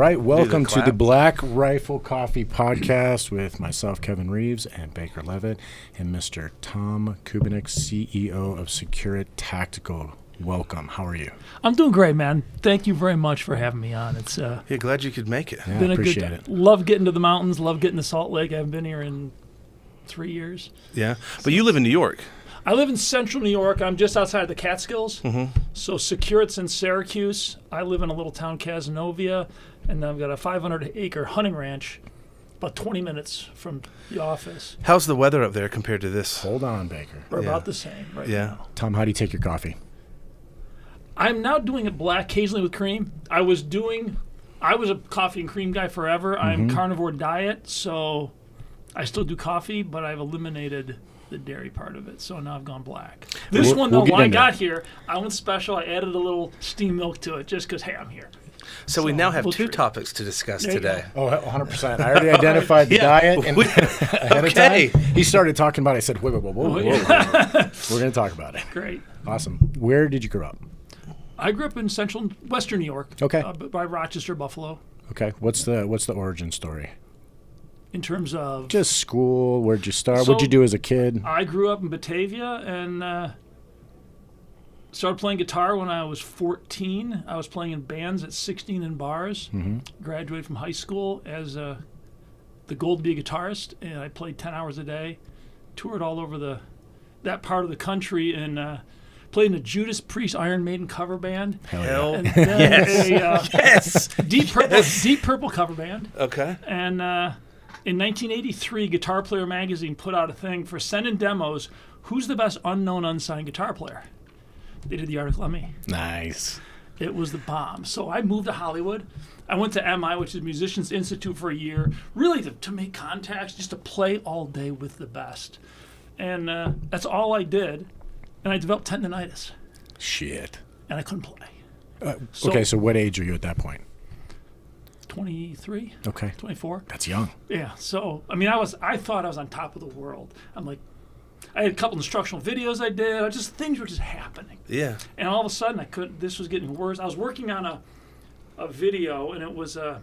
right, welcome to the Black Rifle Coffee Podcast with myself, Kevin Reeves, and Baker Levitt, and Mr. Tom Kubiniec, CEO of SecureIt Tactical. Welcome. How are you? I'm doing great, man. Thank you very much for having me on. It's glad you could make it. Yeah, been appreciate it. Love getting to the mountains. Love getting to Salt Lake. I haven't been here in 3 years. Yeah, but you live in New York. I live in central New York. I'm just outside of the Catskills. Mm-hmm. So SecureIt's in Syracuse. I live in a little town, Casanova, and I've got a 500-acre hunting ranch about 20 minutes from the office. How's the weather up there compared to this? Hold on, Baker. We're about the same right now. Tom, how do you take your coffee? I'm now doing it black, occasionally with cream. I was a coffee and cream guy forever. I'm carnivore diet, so I still do coffee, but I've eliminated the dairy part of it, so now I've gone black. This one, though, when I got here, I went special. I added a little steamed milk to it just because, hey, I'm here. So we now have two topics to discuss today. Oh, 100%. I already identified the diet and ahead of time. He started talking about it. I said, whoa. We're going to talk about it. Great. Awesome. Where did you grow up? I grew up in central western New York. Okay. By Rochester, Buffalo. Okay. What's the origin story? In terms of just school, where'd you start? What'd you do as a kid? I grew up in Batavia and started playing guitar when I was 14. I was playing in bands at 16 in bars. Graduated from high school as the goal to be a guitarist, and I played 10 hours a day. Toured all over that part of the country and played in a Judas Priest Iron Maiden cover band. Hell and then yes. Deep Purple cover band. Okay. And in 1983, Guitar Player magazine put out a thing for sending demos. Who's the best unknown unsigned guitar player? They did the article on me. Nice. It was the bomb. So I moved to Hollywood. I went to MI, which is Musicians Institute, for a year, really to make contacts, just to play all day with the best. And that's all I did. And I developed tendonitis. Shit. And I couldn't play. So what age are you at that point? 23. Okay. 24. That's young. Yeah. So, I mean, I thought I was on top of the world. I'm like, I had a couple instructional videos I did. Things were just happening. Yeah. And all of a sudden, this was getting worse. I was working on a video, and it was a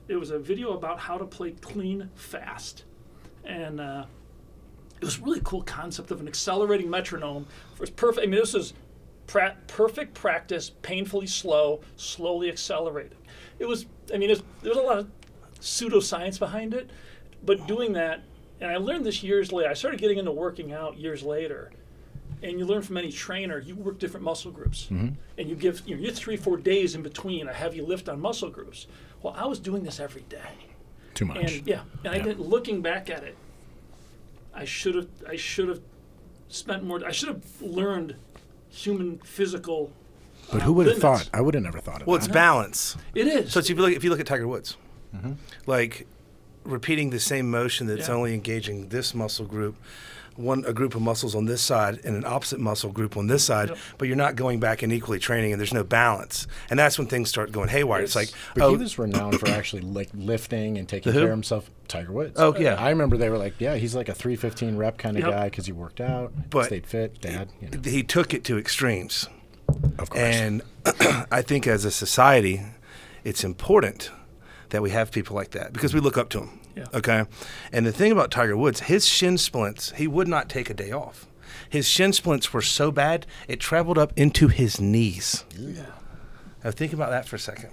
video about how to play clean fast. And it was a really cool concept of an accelerating metronome. It was perfect. I mean, this was perfect practice, painfully slow, slowly accelerating. There was a lot of pseudoscience behind it, but doing that, and I learned this years later. I started getting into working out years later, and you learn from any trainer. You work different muscle groups, and you give you 3-4 days in between a heavy lift on muscle groups. Well, I was doing this every day. Too much. And I didn't. Looking back at it, I should have spent more. I should have learned human physical. But who would have thought? I would have never thought of that. Well, it's balance. It is. So if you look at Tiger Woods, like repeating the same motion that's only engaging this muscle group, a group of muscles on this side and an opposite muscle group on this side, but you're not going back and equally training, and there's no balance. And that's when things start going haywire. It's like, but he was renowned for actually like lifting and taking care of himself. Tiger Woods. Oh, yeah. I remember they were like, he's like a 315 rep kind of guy because he worked out, stayed fit, dad. He took it to extremes. Of course. And I think as a society, it's important that we have people like that because we look up to them. Yeah. Okay? And the thing about Tiger Woods, his shin splints, he would not take a day off. His shin splints were so bad, it traveled up into his knees. Yeah. Now think about that for a second.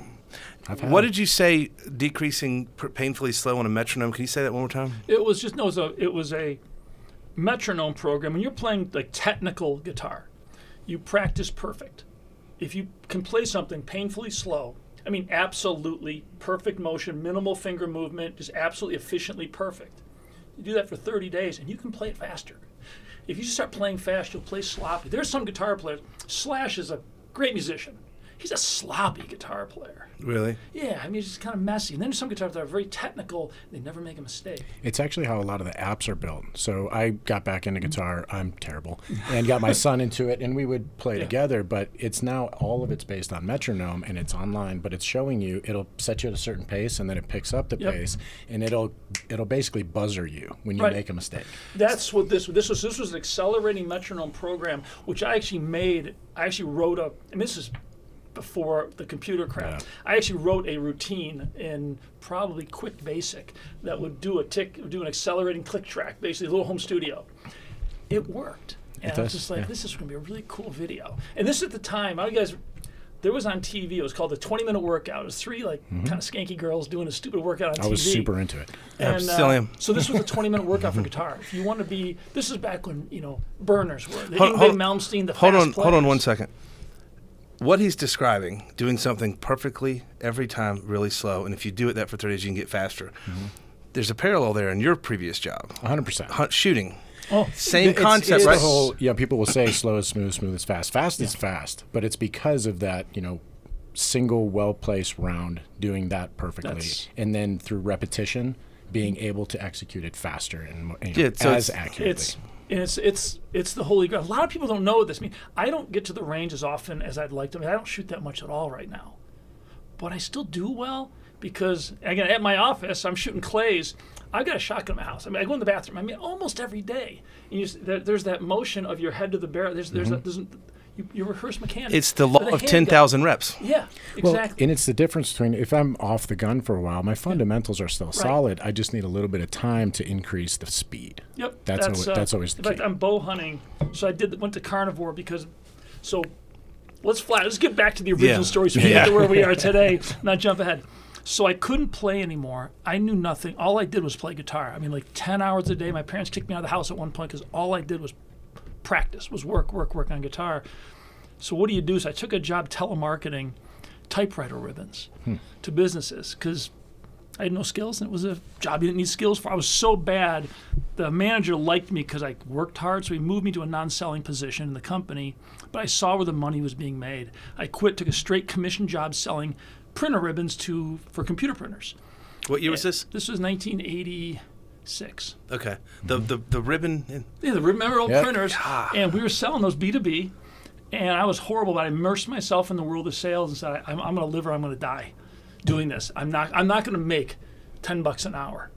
What did you say, decreasing painfully slow on a metronome? Can you say that one more time? It was a metronome program. When you're playing like technical guitar, you practice perfect. If you can play something painfully slow, I mean, absolutely perfect motion, minimal finger movement, just absolutely efficiently perfect. You do that for 30 days, and you can play it faster. If you just start playing fast, you'll play sloppy. There's some guitar players. Slash is a great musician. He's a sloppy guitar player. Really? Yeah, I mean, it's just kind of messy. And then there's some guitars that are very technical. They never make a mistake. It's actually how a lot of the apps are built. So I got back into guitar. I'm terrible. And got my son into it, and we would play together. But it's now, all of it's based on metronome, and it's online. But it's showing you, it'll set you at a certain pace, and then it picks up the pace. And it'll basically buzzer you when you make a mistake. That's what this was. This was an accelerating metronome program, which I actually made. I actually wrote up, and this is before the computer crap. Yeah. I actually wrote a routine in probably Quick Basic that would do an accelerating click track, basically a little home studio. It worked. And I was just like, this is going to be a really cool video. And this at the time, there was on TV, it was called the 20-minute workout. It was three kind of skanky girls doing a stupid workout on TV. I was super into it. And, still am. So this was a 20-minute workout for guitar. If you want to be, this is back when, burners were. The Ingrid Malmsteen, the hold fast on 1 players. second. What he's describing, doing something perfectly every time, really slow, and if you do it that for 30 days, you can get faster. There's a parallel there in your previous job. 100%. Shooting. Oh, Same concept, it's right? the whole, people will say slow is smooth, smooth is fast. Fast is fast, but it's because of that, single well-placed round, doing that perfectly. And then through repetition, being able to execute it faster and as accurately. It's the holy grail. A lot of people don't know this. I mean, I don't get to the range as often as I'd like to. I mean, I don't shoot that much at all right now. But I still do well because, again, at my office, I'm shooting clays. I've got a shotgun in my house. I mean, I go in the bathroom. I mean, almost every day. And there's that motion of your head to the barrel. You rehearse mechanics. It's the law of 10,000 reps. Yeah, exactly. Well, and it's the difference between if I'm off the gun for a while, my fundamentals are still solid. I just need a little bit of time to increase the speed. Yep. That's always the in fact, key. I'm bow hunting, so went to Carnivore because. So, let's get back to the original story so we can get to where we are today, not jump ahead. So I couldn't play anymore. I knew nothing. All I did was play guitar. I mean, like 10 hours a day. My parents kicked me out of the house at one point because all I did was practice, was work on guitar. So what do you do? So I took a job telemarketing typewriter ribbons to businesses because I had no skills and it was a job you didn't need skills for. I was so bad. The manager liked me because I worked hard, so he moved me to a non-selling position in the company, but I saw where the money was being made. I quit, took a straight commission job selling printer ribbons for computer printers. What year was this? This was 1986. Okay. The ribbon. Yeah, remember old printers. And we were selling those B2B, and I was horrible, but I immersed myself in the world of sales and said, I'm going to live or I'm going to die doing this. I'm not going to make $10 an hour.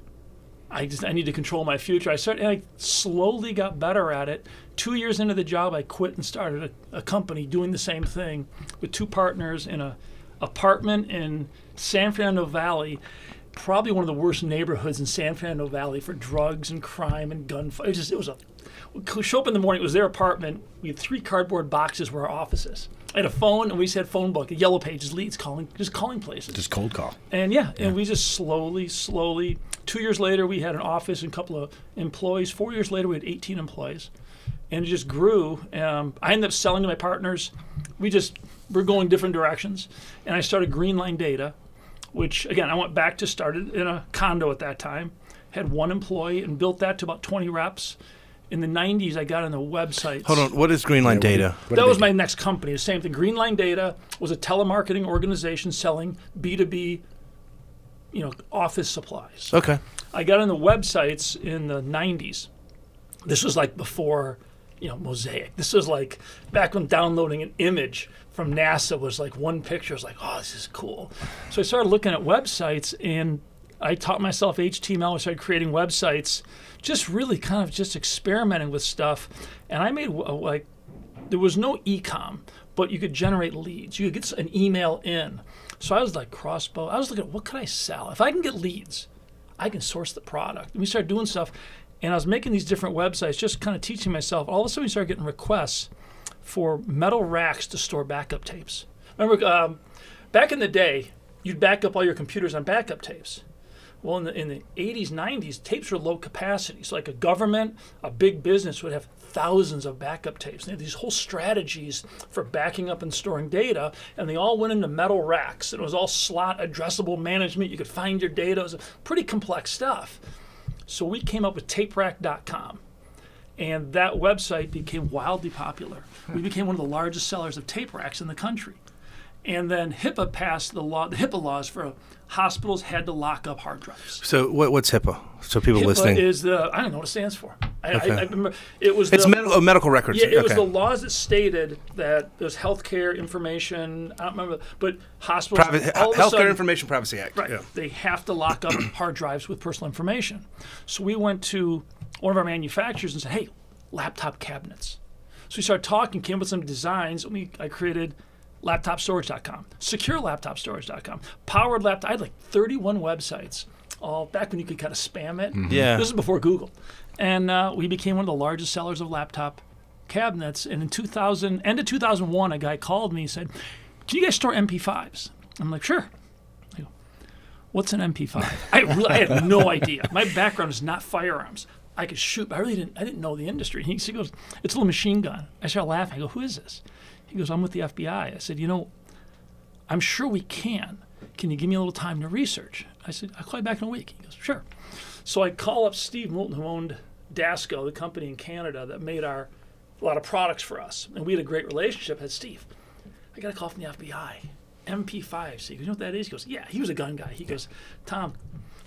I need to control my future. I slowly got better at it. 2 years into the job, I quit and started a company doing the same thing with two partners in a apartment in San Fernando Valley, probably one of the worst neighborhoods in San Fernando Valley for drugs and crime and gunfight. Show up in the morning, it was their apartment. We had 3 cardboard boxes were our offices. I had a phone, and we just had phone book, a yellow pages, leads, calling places. Just cold call. And and we just slowly, 2 years later, we had an office and a couple of employees. 4 years later, we had 18 employees. And it just grew. I ended up selling to my partners. We're going different directions. And I started Greenline Data, which, again, I went back to started in a condo at that time, had 1 employee, and built that to about 20 reps. In the 90s, I got on the websites. Hold on. What is Greenline Data? That was my next company. The same thing. Greenline Data was a telemarketing organization selling B2B, office supplies. Okay. I got on the websites in the 90s. This was like before, Mosaic. This was like back when downloading an image from NASA was like one picture. I was like, oh, this is cool. So I started looking at websites, and I taught myself HTML. I started creating websites, just really kind of just experimenting with stuff. And I made there was no e-com, but you could generate leads. You could get an email in. So I was like crossbow. I was looking at what could I sell? If I can get leads, I can source the product. And we started doing stuff. And I was making these different websites, just kind of teaching myself. All of a sudden, we started getting requests for metal racks to store backup tapes. Remember, back in the day, you'd back up all your computers on backup tapes. Well, in the 80s, 90s, tapes were low capacity. So like a government, a big business would have thousands of backup tapes. They had these whole strategies for backing up and storing data, and they all went into metal racks. And it was all slot addressable management. You could find your data. It was pretty complex stuff. So we came up with taperack.com, and that website became wildly popular. We became one of the largest sellers of tape racks in the country. And then HIPAA passed the HIPAA laws for hospitals had to lock up hard drives. So what's HIPAA? So people HIPAA listening. is I don't know what it stands for. I remember it was it's medical records. Yeah, it was the laws that stated that there's healthcare information. I don't remember, but hospitals. Healthcare Information Privacy Act. Right. Yeah. They have to lock up hard drives with personal information. So we went to one of our manufacturers and said, "Hey, laptop cabinets." So we started talking, came up with some designs, and I created laptopstorage.com, SecureLaptopStorage.com, Powered Laptop. I had like 31 websites, all back when you could kind of spam it. Yeah. This is before Google. And we became one of the largest sellers of laptop cabinets. And in end of 2001, a guy called me and said, "Can you guys store MP5s?" I'm like, "Sure." I go, "What's an MP5?" I had no idea. My background is not firearms. I could shoot, but I didn't know the industry. He goes, "It's a little machine gun." I started laughing. I go, "Who is this?" He goes, "I'm with the FBI." I said, "I'm sure we can. Can you give me a little time to research?" I said, "I'll call you back in a week." He goes, "Sure." So I call up Steve Moulton, who owned Dasco, the company in Canada that made a lot of products for us. And we had a great relationship. I said, "Steve, I got a call from the FBI. MP5. He goes, "You know what that is?" He goes, "Yeah." He was a gun guy. He goes, "Tom,"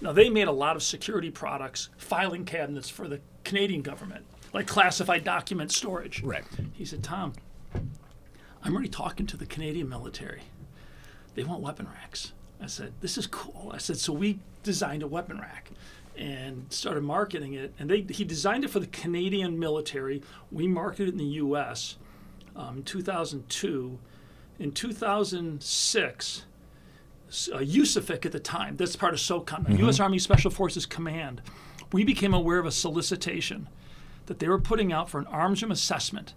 now they made a lot of security products, filing cabinets for the Canadian government, like classified document storage. Right. He said, "Tom, I'm already talking to the Canadian military. They want weapon racks." I said, "This is cool." I said, so we designed a weapon rack and started marketing it. And he designed it for the Canadian military. We marketed it in the U.S. In 2002. In 2006, USAFIC at the time, that's part of SOCOM, U.S. Army Special Forces Command, we became aware of a solicitation that they were putting out for an arms room assessment.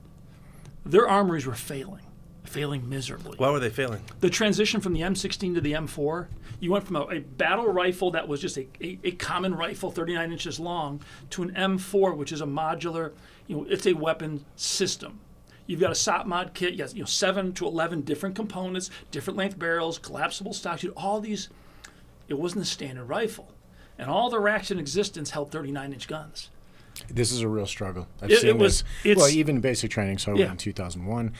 Their armories were failing miserably. Why were they failing? The transition from the M16 to the M4, you went from a battle rifle that was just a common rifle, 39 inches long, to an M4, which is a modular, it's a weapon system. You've got a SOP mod kit, you have 7 to 11 different components, different length barrels, collapsible stocks, all these. It wasn't a standard rifle. And all the racks in existence held 39-inch guns. This is a real struggle. I've seen this. It's, well, even in basic training, so Yeah. in 2001,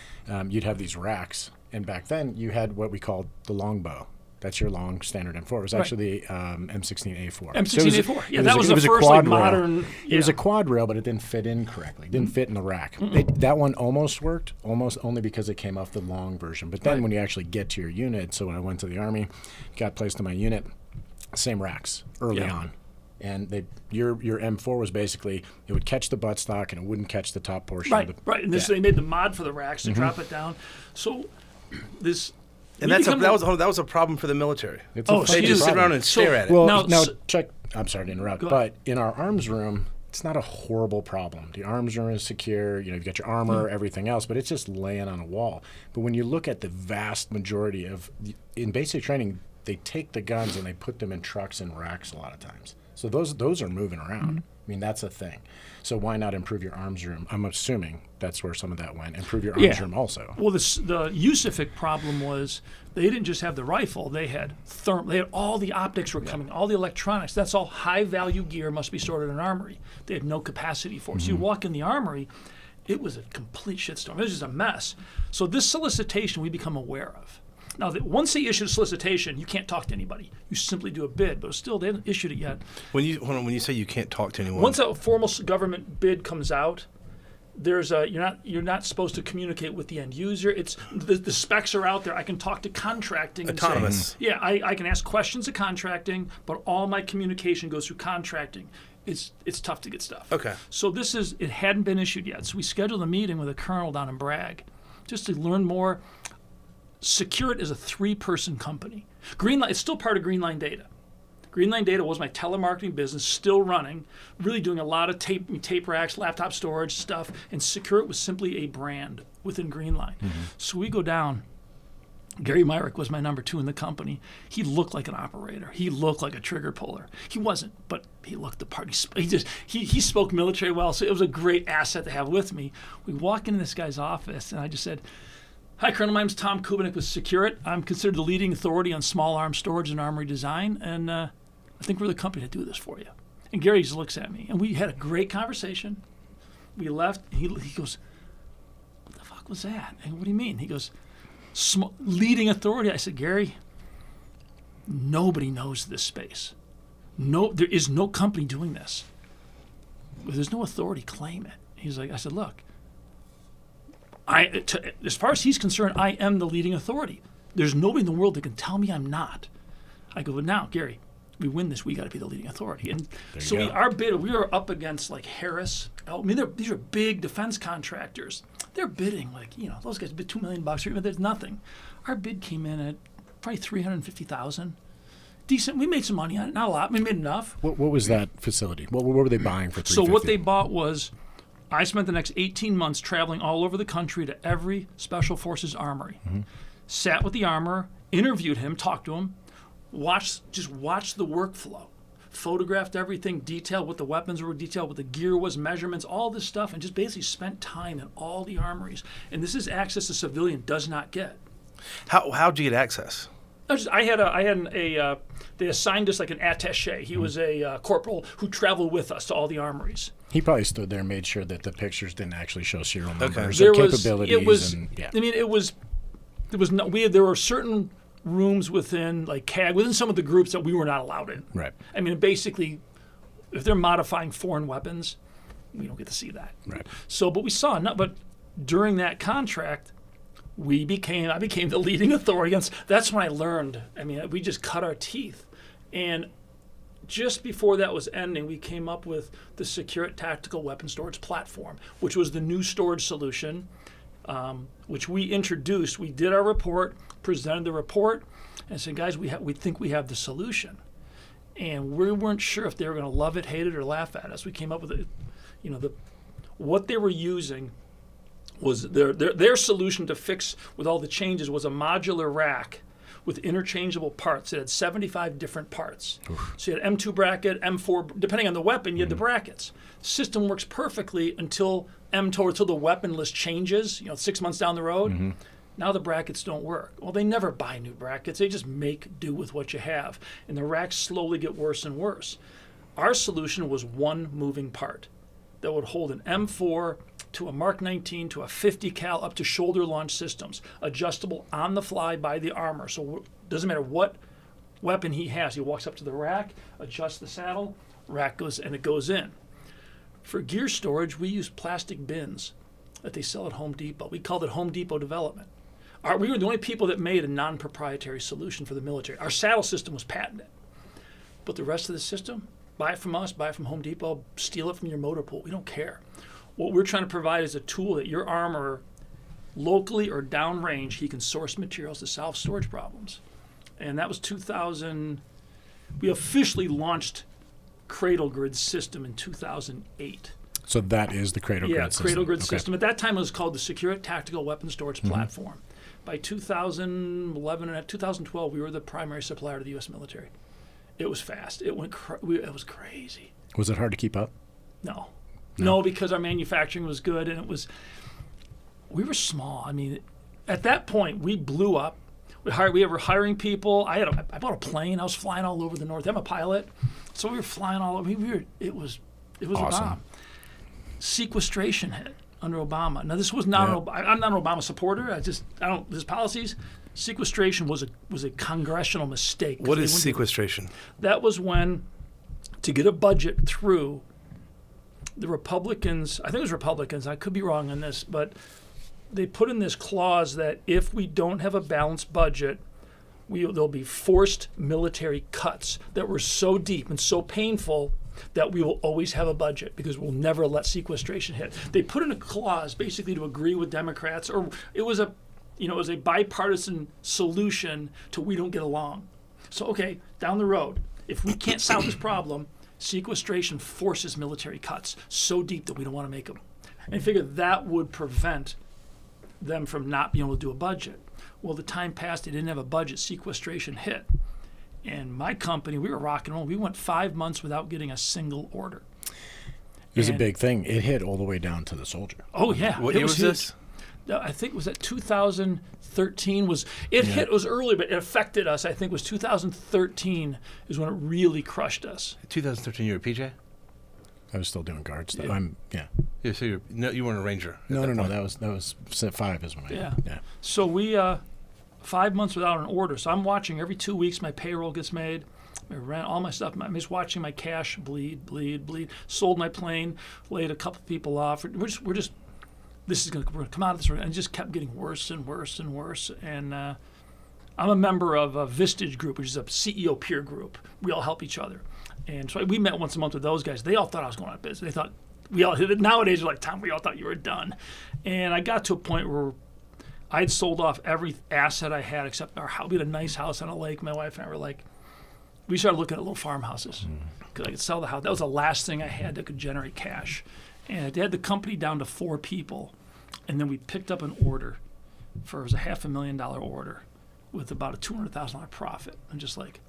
you'd have these racks. And back then, you had what we called the longbow. That's your long standard M4. It was actually the M16A4. M16A4. Yeah, that was the first modern. It was a quad rail, but it didn't fit in correctly. It didn't fit in the rack. That one almost worked, almost only because it came off the long version. But then when you actually get to your unit, so when I went to the Army, got placed in my unit, same racks early on. And your M4 was basically, it would catch the buttstock and it wouldn't catch the top portion. Right. And they made the mod for the racks to drop it down. So this. And that was a problem for the military. They just sit around and stare at it. Well, now check. I'm sorry to interrupt, but in our arms room, it's not a horrible problem. The arms room is secure. You've got your armor, everything else, but it's just laying on a wall. But when you look at the vast majority in basic training, they take the guns and they put them in trucks and racks a lot of times. So those are moving around. I mean, that's a thing. So why not improve your arms room? I'm assuming that's where some of that went. Improve your arms room also. Well, the USAFIC problem was they didn't just have the rifle. They had all the optics were coming, all the electronics. That's all high-value gear must be stored in an armory. They had no capacity for it. So you walk in the armory, it was a complete shitstorm. It was just a mess. So this solicitation we become aware of. Now, once they issued a solicitation, you can't talk to anybody. You simply do a bid, but still, they haven't issued it yet. When you say you can't talk to anyone, once a formal government bid comes out, you're not supposed to communicate with the end user. It's the specs are out there. I can talk to contracting. Autonomous. And say, I can ask questions of contracting, but all my communication goes through contracting. It's tough to get stuff. Okay. So it hadn't been issued yet. So we scheduled a meeting with a colonel down in Bragg, just to learn more. SecureIt is a 3-person company. Greenline, it's still part of Greenline Data. Greenline Data was my telemarketing business, still running, really doing a lot of tape racks, laptop storage stuff, and SecureIt was simply a brand within Greenline. So we go down. Gary Myrick was my number 2 in the company. He looked like an operator. He looked like a trigger puller. He wasn't, but he looked the part. He spoke military well, so it was a great asset to have with me. We walk into this guy's office, and I just said, "Hi, Colonel. My name's Tom Kubiniec with SecureIt. I'm considered the leading authority on small arms storage and armory design, and I think we're the company to do this for you." And Gary just looks at me, and we had a great conversation. We left, and he goes, "What the fuck was that?" And what do you mean? He goes, "Leading authority." I said, "Gary, nobody knows this space. No, there is no company doing this. There's no authority. Claim it." He's like, I said, "Look, as far as he's concerned, I am the leading authority. There's nobody in the world that can tell me I'm not." I go, "But now, Gary, we win this, we got to be the leading authority." And so our bid, we were up against like Harris. I mean, these are big defense contractors. they're bidding like, those guys bid $2 million, but there's nothing. Our bid came in at probably $350,000. Decent. We made some money on it, not a lot. We made enough. What was that facility? What were they buying for $350? So what they bought was, I spent the next 18 months traveling all over the country to every Special Forces armory. Sat with the armorer, interviewed him, talked to him, watched the workflow, photographed everything, detailed what the weapons were, detailed what the gear was, measurements, all this stuff, and just basically spent time in all the armories. And this is access a civilian does not get. How'd you get access? They assigned us like an attaché. He was a corporal who traveled with us to all the armories. He probably stood there and made sure that the pictures didn't actually show serial numbers There or capabilities. There were certain rooms within like CAG, within some of the groups that we were not allowed in. Right. I mean, basically, if they're modifying foreign weapons, we don't get to see that. Right. So, but we saw enough. But during that contract, I became the leading authority. That's when I learned. I mean, we just cut our teeth. And just before that was ending, we came up with the SecureIt Tactical Weapon Storage Platform, which was the new storage solution, which we introduced. We did our report, presented the report, and said, guys, we think we have the solution. And we weren't sure if they were going to love it, hate it, or laugh at us. We came up with it. What they were using was their solution to fix with all the changes was a modular rack with interchangeable parts. It had 75 different parts. Oof. So you had M2 bracket, M4, depending on the weapon, you had the brackets. System works perfectly until until the weapon list changes, 6 months down the road. Now the brackets don't work. Well, they never buy new brackets. They just make do with what you have. And the racks slowly get worse and worse. Our solution was one moving part that would hold an M4 to a Mark 19 to a 50 cal up to shoulder launch systems, adjustable on the fly by the armor. So it doesn't matter what weapon he has. He walks up to the rack, adjusts the saddle, rack goes, and it goes in. For gear storage, we use plastic bins that they sell at Home Depot. We called it Home Depot development. We were the only people that made a non-proprietary solution for the military. Our saddle system was patented. But the rest of the system, buy it from us, buy it from Home Depot, steal it from your motor pool. We don't care. What we're trying to provide is a tool that your armorer, locally or downrange, he can source materials to solve storage problems. And that was 2000. We officially launched Cradle Grid system in 2008. So that is the Cradle Grid system. Yeah, Cradle Grid system. At that time, it was called the SecureIt Tactical Weapon Storage Platform. By 2011 and 2012, we were the primary supplier to the U.S. military. It was fast. It was crazy. Was it hard to keep up? No, because our manufacturing was good, and we were small. I mean, at that point, we blew up. We were hiring people. I bought a plane. I was flying all over the North. I'm a pilot, so we were flying all over. It was awesome. a bomb. Sequestration hit under Obama. Now, this was not. I'm not an Obama supporter. His policies. Sequestration was a congressional mistake. What is sequestration? That was when, to get a budget through, the Republicans, I think it was Republicans, I could be wrong on this, but they put in this clause that if we don't have a balanced budget, there'll be forced military cuts that were so deep and so painful that we will always have a budget because we'll never let sequestration hit. They put in a clause basically to agree with Democrats, or it was a bipartisan solution to we don't get along. So, okay, down the road, if we can't solve this problem, sequestration forces military cuts so deep that we don't want to make them. And I figured that would prevent them from not being able to do a budget. Well, the time passed, they didn't have a budget, sequestration hit. And my company, we were rock and roll. We went 5 months without getting a single order. It was a big thing. It hit all the way down to the soldier. Oh, yeah. What year was this? I think it was at 2013. It was early, but it affected us. I think it was 2013 is when it really crushed us. 2013, you were a PJ? I was still doing guard stuff. Yeah, so you weren't a Ranger. No. That was 5 is when I. Yeah. So we 5 months without an order. So I'm watching every 2 weeks my payroll gets made. My rent, all my stuff. I'm just watching my cash bleed. Sold my plane, laid a couple people off. We're just. We're going to come out of this, and it just kept getting worse and worse and worse. And I'm a member of a Vistage group, which is a CEO peer group. We all help each other. And so we met once a month with those guys. They all thought I was going out of business. They thought nowadays, you're like, Tom, we all thought you were done. And I got to a point where I'd sold off every asset I had except our house. We had a nice house on a lake. My wife and I were like, we started looking at little farmhouses because I could sell the house. That was the last thing I had that could generate cash. And I had the company down to 4 people. And then we picked up an order it was a $500,000 order with about a $200,000 profit. I'm just like,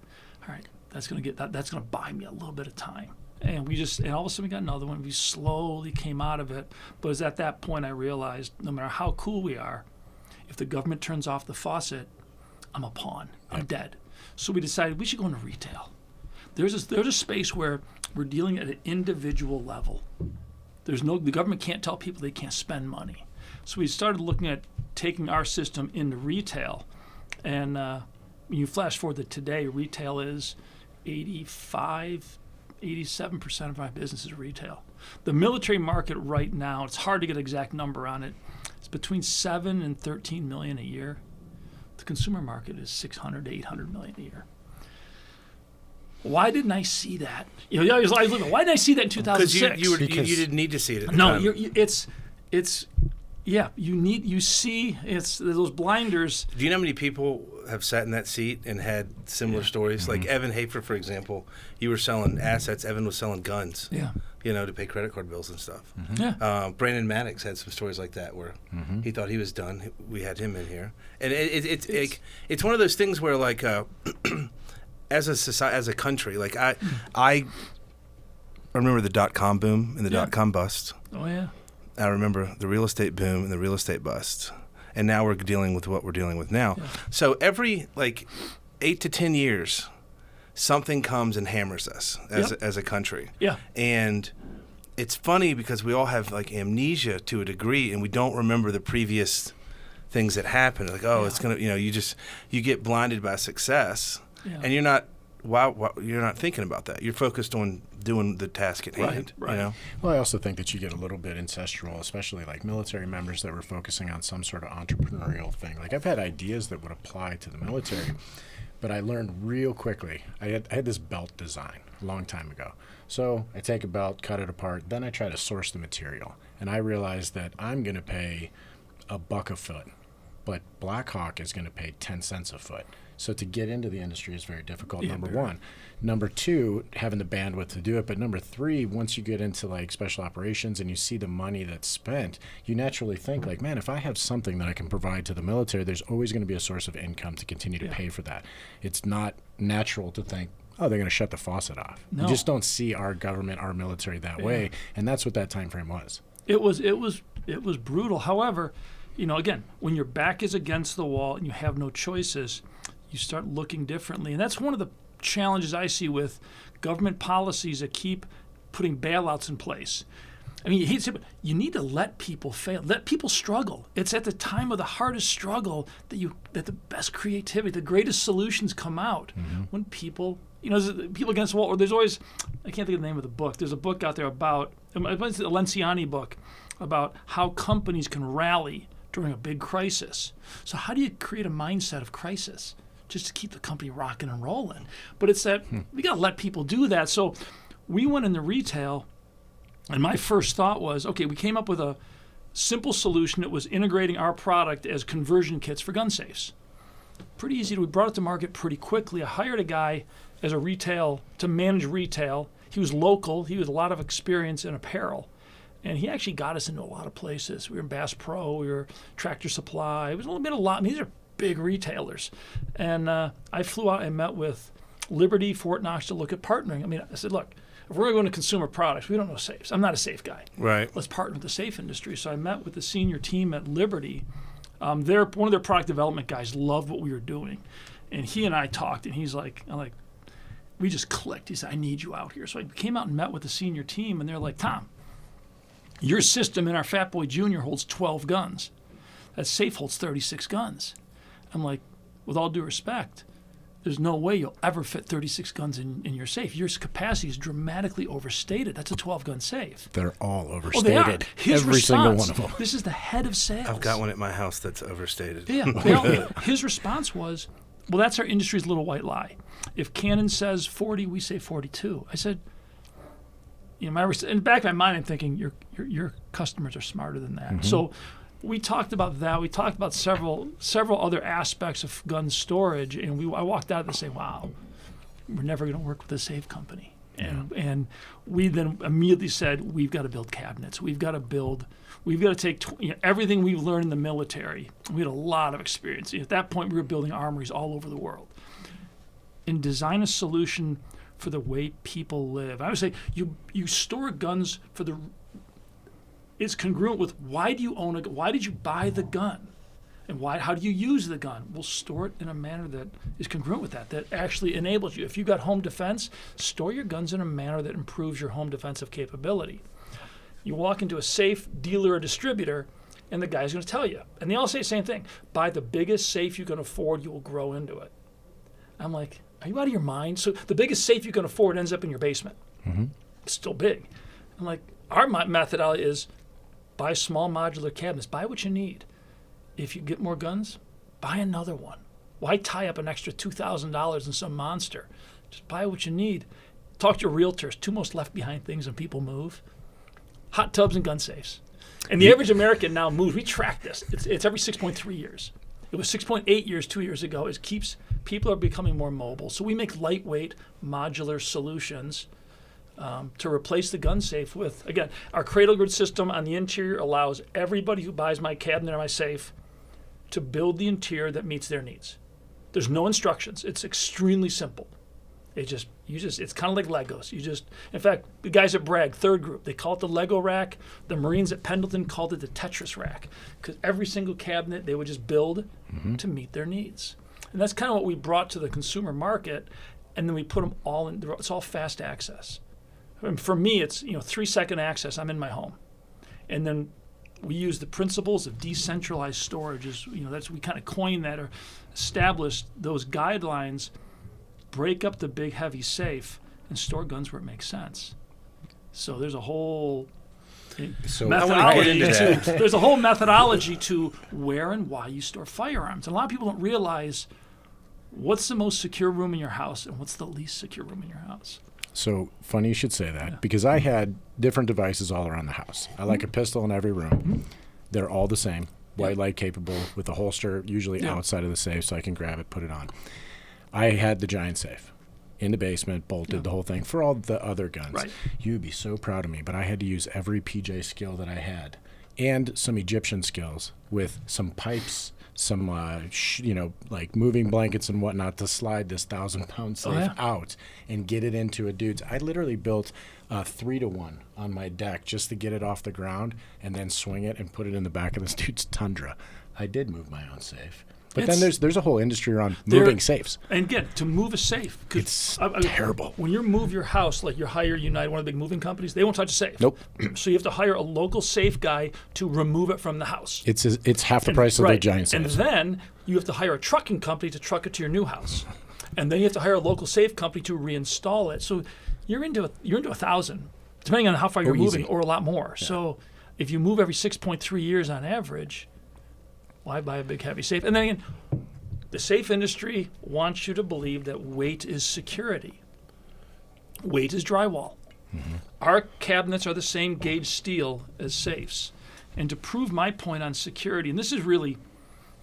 all right, that's going to buy me a little bit of time. And all of a sudden we got another one. We slowly came out of it. But it was at that point I realized no matter how cool we are, if the government turns off the faucet, I'm a pawn. I'm dead. So we decided we should go into retail. There's a space where we're dealing at an individual level. The government can't tell people they can't spend money. So we started looking at taking our system into retail. And when you flash forward to today, retail is 87% of my business is retail. The military market right now, it's hard to get an exact number on it. It's between 7 and 13 million a year. The consumer market is 600 to 800 million a year. Why didn't I see that? Why didn't I see that in 2006? Because you didn't need to see it at the no, time. You see it's those blinders. Do you know how many people have sat in that seat and had similar stories? Like Evan Hafer, for example, you were selling assets. Evan was selling guns. Yeah. To pay credit card bills and stuff. Yeah. Brandon Maddox had some stories like that where he thought he was done. We had him in here, and it's one of those things where like as a society, as a country, like I remember the .com boom and the .com bust. Oh yeah. I remember the real estate boom and the real estate bust, and now we're dealing with what we're dealing with now. Yeah. So every 8 to 10 years, something comes and hammers us as a country. Yeah. And it's funny because we all have amnesia to a degree, and we don't remember the previous things that happened. It's gonna, you get blinded by success, and you're not thinking about that. You're focused on doing the task at hand. Right. Well, I also think that you get a little bit ancestral, especially like military members that were focusing on some sort of entrepreneurial thing. Like I've had ideas that would apply to the military, but I learned real quickly. I had this belt design a long time ago. So I take a belt, cut it apart, then I try to source the material, and I realized that I'm going to pay $1 a foot, but Blackhawk is going to pay 10 cents a foot. So to get into the industry is very difficult, number one. Number two, having the bandwidth to do it. But number three, once you get into special operations and you see the money that's spent, you naturally think man, if I have something that I can provide to the military, there's always going to be a source of income to continue to pay for that. It's not natural to think, they're going to shut the faucet off. No. You just don't see our government, our military that way. And that's what that time frame was. It was brutal. However, again, when your back is against the wall and you have no choices, you start looking differently. And that's one of the challenges I see with government policies that keep putting bailouts in place. I mean, you need to let people fail, let people struggle. It's at the time of the hardest struggle that the best creativity, the greatest solutions come out. When people, people against the wall. Or there's always, I can't think of the name of the book. There's a book out there about, it's a Lenciani book about how companies can rally during a big crisis. So how do you create a mindset of crisis just to keep the company rocking and rolling? But it's that we got to let people do that. So we went into retail, and my first thought was, okay, we came up with a simple solution that was integrating our product as conversion kits for gun safes. Pretty easy. We brought it to market pretty quickly. I hired a guy as to manage retail. He was local. He had a lot of experience in apparel. And he actually got us into a lot of places. We were in Bass Pro. We were Tractor Supply. It was a lot. I mean, these are big retailers. And I flew out and met with Liberty, Fort Knox to look at partnering. I mean, I said, look, if we're going to go into consumer products, we don't know safes. I'm not a safe guy. Right. Let's partner with the safe industry. So I met with the senior team at Liberty. One of their product development guys loved what we were doing. And he and I talked, and we just clicked. He said, I need you out here. So I came out and met with the senior team, and they're like, Tom, your system in our Fat Boy Junior holds 12 guns. That safe holds 36 guns. I'm like, with all due respect, there's no way you'll ever fit 36 guns in your safe. Your capacity is dramatically overstated. That's a 12-gun safe. They're all overstated. They are. Every single one of them. This is the head of sales. I've got one at my house that's overstated. Yeah. His response was, well, that's our industry's little white lie. If Canon says 40, we say 42. I said, in the back of my mind, I'm thinking your customers are smarter than that. So we talked about that. We talked about several other aspects of gun storage, and I walked out and say, wow, we're never going to work with a safe company. And we then immediately said, we've got to build cabinets. We've got to take everything we've learned in the military. We had a lot of experience. At that point, we were building armories all over the world. And design a solution for the way people live. I would say you store guns it's congruent with why do you own why did you buy the gun? And how do you use the gun? We'll store it in a manner that is congruent with that actually enables you. If you've got home defense, store your guns in a manner that improves your home defensive capability. You walk into a safe dealer or distributor, and the guy's going to tell you. And they all say the same thing. Buy the biggest safe you can afford, you will grow into it. I'm like, are you out of your mind? So the biggest safe you can afford ends up in your basement. It's still big. I'm like, our methodology is buy small modular cabinets. Buy what you need. If you get more guns, buy another one. Why tie up an extra $2,000 in some monster? Just buy what you need. Talk to your realtors. Two most left behind things when people move: hot tubs and gun safes. And the average American now moves. We track this. It's every 6.3 years. It was 6.8 years 2 years ago. People are becoming more mobile. So we make lightweight modular solutions to replace the gun safe with, again, our Cradle grid system on the interior allows everybody who buys my cabinet or my safe to build the interior that meets their needs. There's no instructions. It's extremely simple. It's kind of like Legos. In fact, the guys at Bragg, third group, they call it the Lego rack. The Marines at Pendleton called it the Tetris rack, because every single cabinet they would just build to meet their needs. And that's kind of what we brought to the consumer market, and then we put them all in. It's all fast access. And for me, it's 3-second access. I'm in my home, and then we use the principles of decentralized storage. We kind of coined that or established those guidelines. Break up the big heavy safe and store guns where it makes sense. So there's a whole methodology. There's a whole methodology to where and why you store firearms. And a lot of people don't realize what's the most secure room in your house and what's the least secure room in your house. So funny you should say that, because I had different devices all around the house. I like a pistol in every room. They're all the same, white light capable, with a holster usually outside of the safe so I can grab it, put it on. I had the giant safe in the basement, bolted the whole thing for all the other guns. Right. You'd be so proud of me, but I had to use every PJ skill that I had and some Egyptian skills with some pipes, some like moving blankets and whatnot to slide this 1,000-pound safe out and get it into a dude's. I literally built 3-to-1 on my deck just to get it off the ground and then swing it and put it in the back of this dude's Tundra. I did move my own safe. But then there's a whole industry around moving safes. And again, to move a safe, it's terrible. When you move your house, like you hire United, one of the big moving companies, they won't touch a safe. Nope. So you have to hire a local safe guy to remove it from the house. It's half the price of the giant safe. And then you have to hire a trucking company to truck it to your new house, and then you have to hire a local safe company to reinstall it. So you're into 1,000, depending on how far you're moving, or a lot more. Yeah. So if you move every 6.3 years on average, why buy a big heavy safe? And then again, the safe industry wants you to believe that weight is security. Weight is drywall. Our cabinets are the same gauge steel as safes. And to prove my point on security, and this is really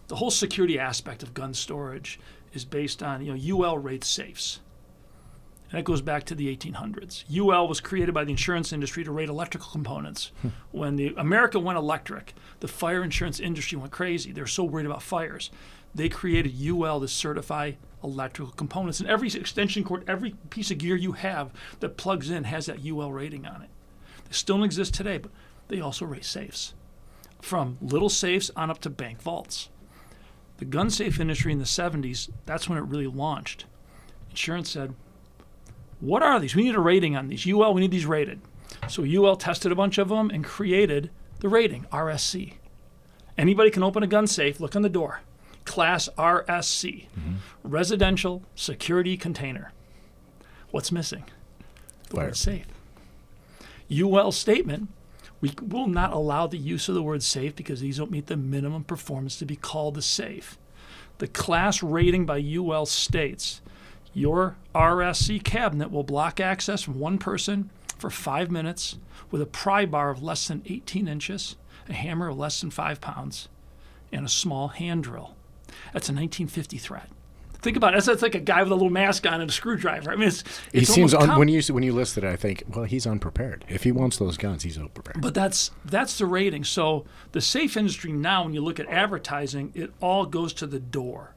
the whole security aspect of gun storage is based on, UL rates safes. And that goes back to the 1800s. UL was created by the insurance industry to rate electrical components. When America went electric, the fire insurance industry went crazy. They were so worried about fires. They created UL to certify electrical components. And every extension cord, every piece of gear you have that plugs in has that UL rating on it. They still don't exist today, but they also rate safes, from little safes on up to bank vaults. The gun safe industry in the 70s, that's when it really launched. Insurance said, what are these? We need a rating on these. UL, we need these rated. So UL tested a bunch of them and created the rating, RSC. Anybody can open a gun safe, look on the door. Class RSC, residential security container. What's missing? The word safe. UL statement, we will not allow the use of the word safe because these don't meet the minimum performance to be called a safe. The class rating by UL states, your RSC cabinet will block access from one person for 5 minutes with a pry bar of less than 18 inches, a hammer of less than 5 pounds, and a small hand drill. That's a 1950 threat. Think about it. That's like a guy with a little mask on and a screwdriver. I mean, he seems when you listed it, I think, well, he's unprepared. If he wants those guns, he's unprepared. But that's the rating. So the safe industry now, when you look at advertising, it all goes to the door.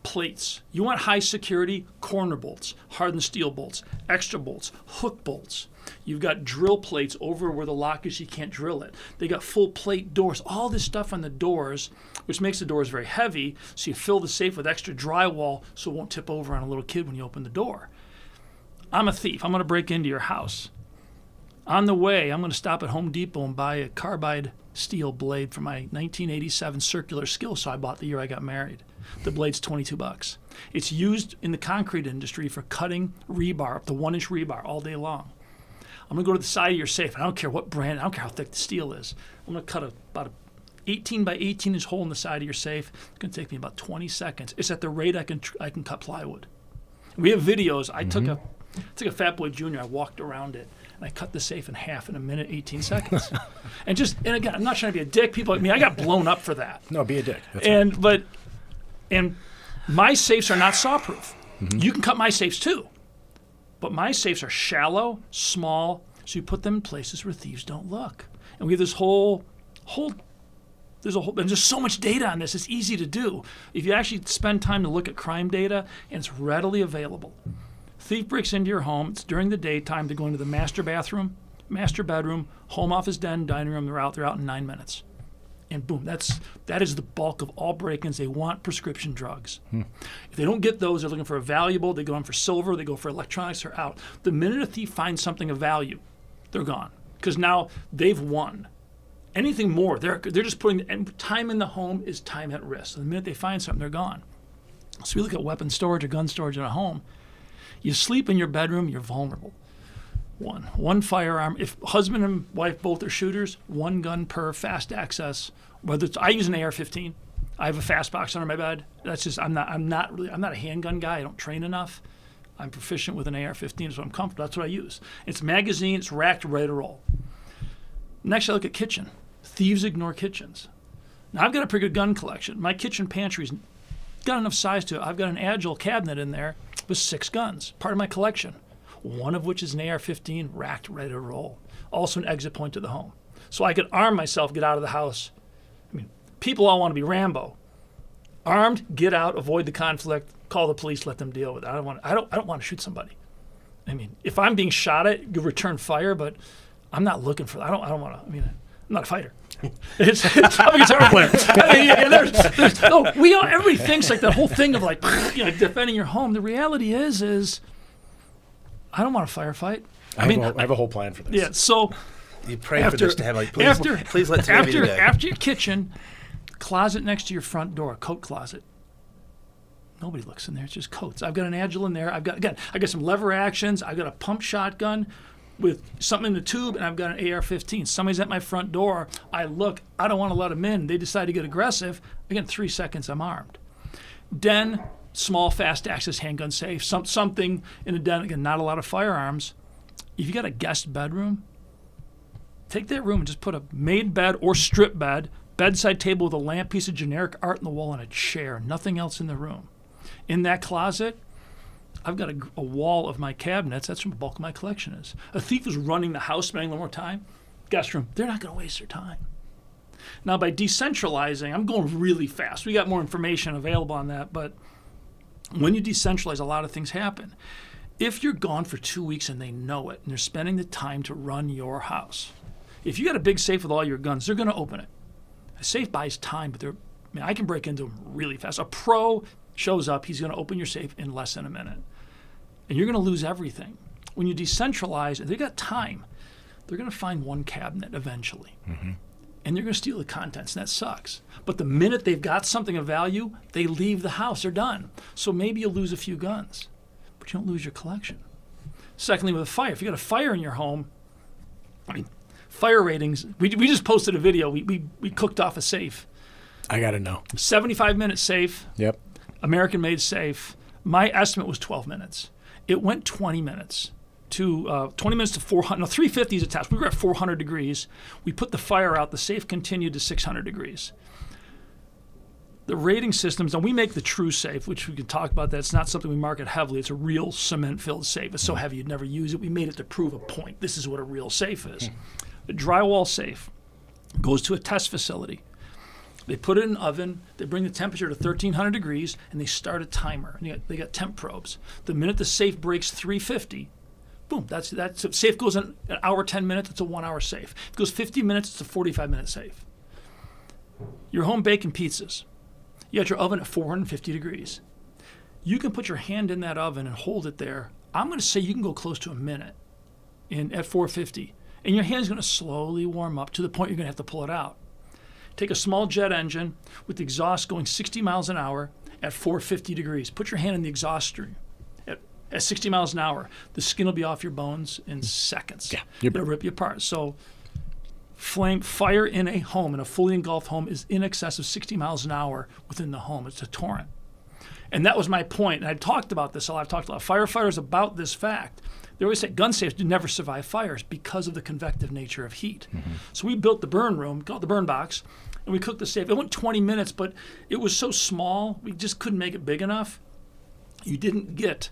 Plates. You want high security, corner bolts, hardened steel bolts, extra bolts, hook bolts. You've got drill plates over where the lock is, you can't drill it. They got full plate doors, all this stuff on the doors, which makes the doors very heavy, so you fill the safe with extra drywall so it won't tip over on a little kid when you open the door. I'm a thief. I'm going to break into your house. On the way, I'm going to stop at Home Depot and buy a carbide steel blade for my 1987 circular skill saw I bought the year I got married. The blade's $22. It's used in the concrete industry for cutting rebar, up to 1-inch rebar, all day long. I'm going to go to the side of your safe. I don't care what brand. I don't care how thick the steel is. I'm going to cut about an 18 by 18 inch hole in the side of your safe. It's going to take me about 20 seconds. It's at the rate I can cut plywood. We have videos. I took a Fat Boy Jr. I walked around it, and I cut the safe in half in a minute, 18 seconds. and again, I'm not trying to be a dick. People like me, I got blown up for that. No, be a dick. That's And my safes are not saw-proof. You can cut my safes too. But my safes are shallow, small, so you put them in places where thieves don't look. And we have this and there's so much data on this, it's easy to do. If you actually spend time to look at crime data, and it's readily available. Thief breaks into your home, it's during the daytime, they go into the master bathroom, master bedroom, home office, den, dining room, they're out in 9 minutes. And boom, that is the bulk of all break-ins. They want prescription drugs. If they don't get those, they're looking for a valuable. They go in for silver. They go for electronics. They're out. The minute a thief finds something of value, they're gone because now they've won. Anything more, they're just putting time in the home is time at risk. So the minute they find something, they're gone. So we look at weapon storage or gun storage in a home. You sleep in your bedroom, you're vulnerable. One firearm. If husband and wife both are shooters, one gun per, fast access. Whether it's, I use an AR-15. I have a fast box under my bed. That's just I'm not a handgun guy. I don't train enough. I'm proficient with an AR-15, so I'm comfortable. That's what I use. It's magazine. It's racked, ready to roll. Next, I look at kitchen. Thieves ignore kitchens. Now I've got a pretty good gun collection. My kitchen pantry's got enough size to it. I've got an Agile cabinet in there with 6 guns, part of my collection. One of which is an AR-15 racked, ready to roll. Also an exit point to the home. So I could arm myself, get out of the house. I mean, people all want to be Rambo. Armed, get out, avoid the conflict, call the police, let them deal with it. I don't want to shoot somebody. I mean, if I'm being shot at, you return fire, but I'm not looking for that. I don't want to. I mean, I'm not a fighter. I'm a guitar player. I mean, everybody thinks like that whole thing of like, defending your home. The reality is I don't want to firefight. I have a whole plan for this. Yeah, so you pray for this to have like, please let today be the day. After your kitchen, closet next to your front door, coat closet. Nobody looks in there. It's just coats. I've got an Agile in there. I got some lever actions. I've got a pump shotgun with something in the tube, and I've got an AR-15. Somebody's at my front door. I look. I don't want to let them in. They decide to get aggressive. Again, 3 seconds, I'm armed. Den. Small, fast access handgun safe, something in a den. Again, not a lot of firearms. If you got a guest bedroom, take that room and just put a made bed or strip bed, bedside table with a lamp, piece of generic art in the wall, and a chair. Nothing else in the room. In that closet, I've got a wall of my cabinets. That's where the bulk of my collection is. A thief is running the house, spending a little more time. Guest room, they're not going to waste their time. Now, by decentralizing, I'm going really fast. We got more information available on that, but when you decentralize, a lot of things happen. If you're gone for 2 weeks and they know it, and they're spending the time to run your house, if you got a big safe with all your guns, they're going to open it. A safe buys time, but I can break into them really fast. A pro shows up, he's going to open your safe in less than a minute. And you're going to lose everything. When you decentralize, and they got time, they're going to find one cabinet eventually. Mm-hmm. And they're going to steal the contents, and that sucks. But the minute they've got something of value, they leave the house. They're done. So maybe you'll lose a few guns, but you don't lose your collection. Secondly, with a fire, if you got a fire in your home, I mean, fire ratings, we just posted a video. We cooked off a safe. I got to know. 75-minute safe. Yep. American-made safe. My estimate was 12 minutes. It went 20 minutes. to 20 minutes to 400. No, 350 is a test. We were at 400 degrees. We put the fire out. The safe continued to 600 degrees. The rating systems, and we make the true safe, which we can talk about that. It's not something we market heavily. It's a real cement-filled safe. It's so heavy you'd never use it. We made it to prove a point. This is what a real safe is. A drywall safe goes to a test facility. They put it in an oven. They bring the temperature to 1,300 degrees, and they start a timer. And they got temp probes. The minute the safe breaks 350, boom, that's if safe goes in an hour, 10 minutes, it's a 1 hour safe. If it goes 50 minutes, it's a 45-minute safe. You're home baking pizzas. You got your oven at 450 degrees. You can put your hand in that oven and hold it there. I'm going to say you can go close to a minute at 450. And your hand's going to slowly warm up to the point you're going to have to pull it out. Take a small jet engine with the exhaust going 60 miles an hour at 450 degrees. Put your hand in the exhaust stream at 60 miles an hour. The skin will be off your bones in seconds. Yeah, it'll rip you apart. So fire in a home, in a fully engulfed home, is in excess of 60 miles an hour within the home. It's a torrent. And that was my point. And I talked about this a lot. I've talked to a lot of firefighters about this fact. They always say gun safes do never survive fires because of the convective nature of heat. Mm-hmm. So we built the burn room, called the burn box, and we cooked the safe. It went 20 minutes, but it was so small, we just couldn't make it big enough. You didn't get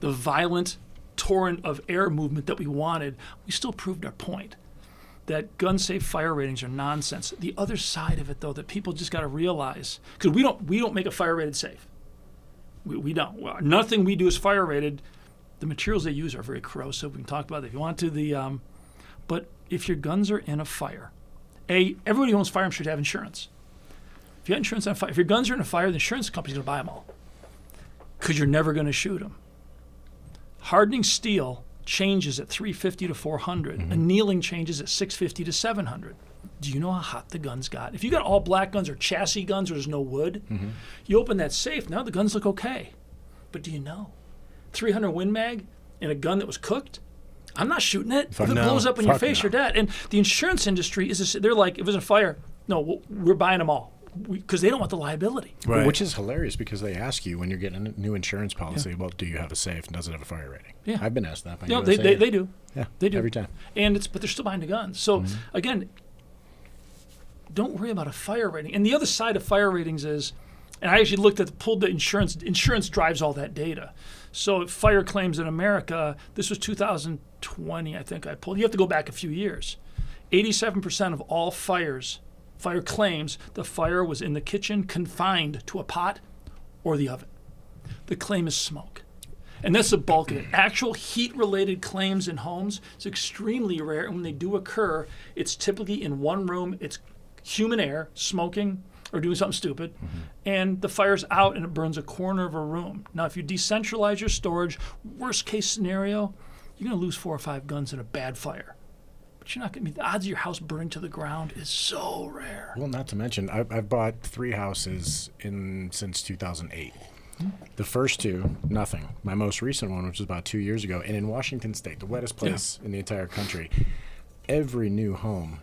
the violent torrent of air movement that we wanted. We still proved our point that gun safe fire ratings are nonsense. The other side of it, though, that people just got to realize, because we don't make a fire rated safe. We don't. Well, nothing we do is fire rated. The materials they use are very corrosive. We can talk about that if you want to. But if your guns are in a fire, everybody who owns firearms should have insurance. If you have insurance on a fire, if your guns are in a fire, the insurance company's going to buy them all because you're never going to shoot them. Hardening steel changes at 350 to 400. Mm-hmm. Annealing changes at 650 to 700. Do you know how hot the guns got? If you got all black guns or chassis guns where there's no wood, mm-hmm. you open that safe, now the guns look okay. But do you know? 300 Win Mag in a gun that was cooked, I'm not shooting it. If it blows up in your face, you're dead. And the insurance industry, they're like, if there's a fire, no, we're buying them all. Because they don't want the liability. Right. Which is hilarious because they ask you when you're getting a new insurance policy, well, do you have a safe and does it have a fire rating? Yeah. I've been asked that by they do. Yeah, they do. Every time. But they're still buying the guns. So, again, don't worry about a fire rating. And the other side of fire ratings is, and I actually pulled the insurance. Insurance drives all that data. So fire claims in America, this was 2020, I think I pulled. You have to go back a few years. 87% of all fire claims, the fire was in the kitchen, confined to a pot or the oven. The claim is smoke. And that's the bulk of it. Actual heat-related claims in homes is extremely rare, and when they do occur, it's typically in one room. It's human air, smoking, or doing something stupid, and the fire's out and it burns a corner of a room. Now, if you decentralize your storage, worst case scenario, you're going to lose 4 or 5 guns in a bad fire. But you're not going to be, the odds of your house burning to the ground is so rare. Well, not to mention, I've bought 3 houses since 2008. The first 2, nothing. My most recent one, which was about 2 years ago, and in Washington State, the wettest place in the entire country, every new home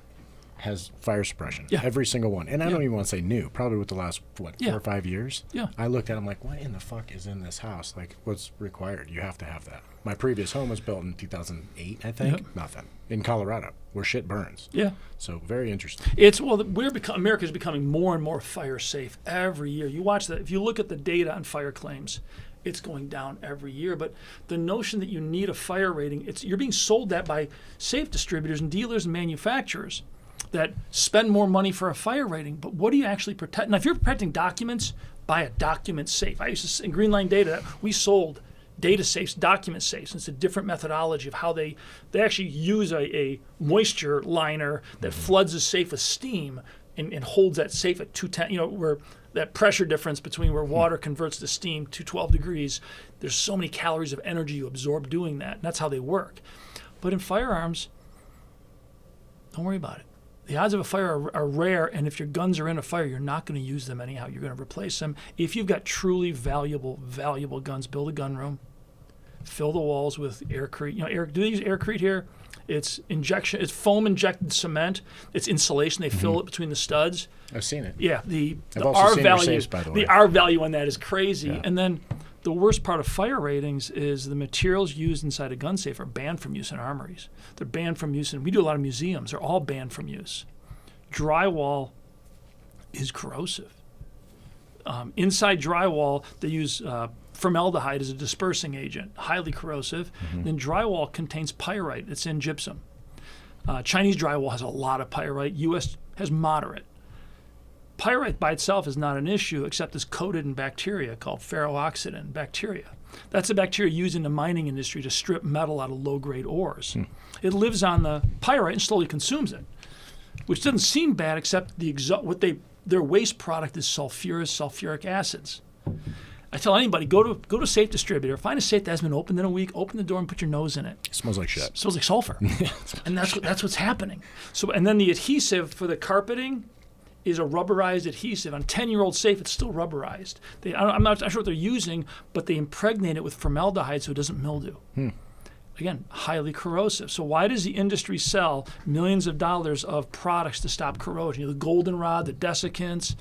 has fire suppression. Yeah. Every single one. And I don't even want to say new. Probably with the last, 4 or 5 years. Yeah. I looked at them like, what in the fuck is in this house? Like, what's required? You have to have that. My previous home was built in 2008, I think. Yep. Nothing. In Colorado, where shit burns. Yeah. So very interesting. America's becoming more and more fire safe every year. You watch that. If you look at the data on fire claims, it's going down every year. But the notion that you need a fire rating, you're being sold that by safe distributors and dealers and manufacturers that spend more money for a fire rating, but what do you actually protect? Now, if you're protecting documents, buy a document safe. I used to, in Green Line Data, we sold data safes, document safes. It's a different methodology of how they actually use a moisture liner that floods a safe with steam and holds that safe at 210, where that pressure difference between where water converts to steam to 12 degrees, there's so many calories of energy you absorb doing that, and that's how they work. But in firearms, don't worry about it. The odds of a fire are rare, and if your guns are in a fire, you're not going to use them anyhow. You're going to replace them. If you've got truly valuable guns, build a gun room, fill the walls with aircrete. Do they use aircrete here? It's injection. It's foam injected cement. It's insulation. They fill it between the studs. I've seen it. Yeah, the I've also R seen value. your safes, by the way. The R value on that is crazy. Yeah. And then the worst part of fire ratings is the materials used inside a gun safe are banned from use in armories. They're banned from use, and we do a lot of museums. They're all banned from use. Drywall is corrosive. Inside drywall, they use formaldehyde as a dispersing agent, highly corrosive. Then drywall contains pyrite. It's in gypsum. Chinese drywall has a lot of pyrite. U.S. has moderate. Pyrite by itself is not an issue, except it's coated in bacteria called ferroxidin bacteria. That's a bacteria used in the mining industry to strip metal out of low-grade ores. It lives on the pyrite and slowly consumes it, which doesn't seem bad, except their waste product is sulfuric acids. I tell anybody, go to a safe distributor, find a safe that hasn't been opened in a week, open the door and put your nose in it. It smells like shit. It smells like sulfur. And that's what's happening. So, and then the adhesive for the carpeting is a rubberized adhesive. On a 10-year-old safe, it's still rubberized. I'm not sure what they're using, but they impregnate it with formaldehyde so it doesn't mildew. Again, highly corrosive. So why does the industry sell millions of dollars of products to stop corrosion? The goldenrod, the desiccants.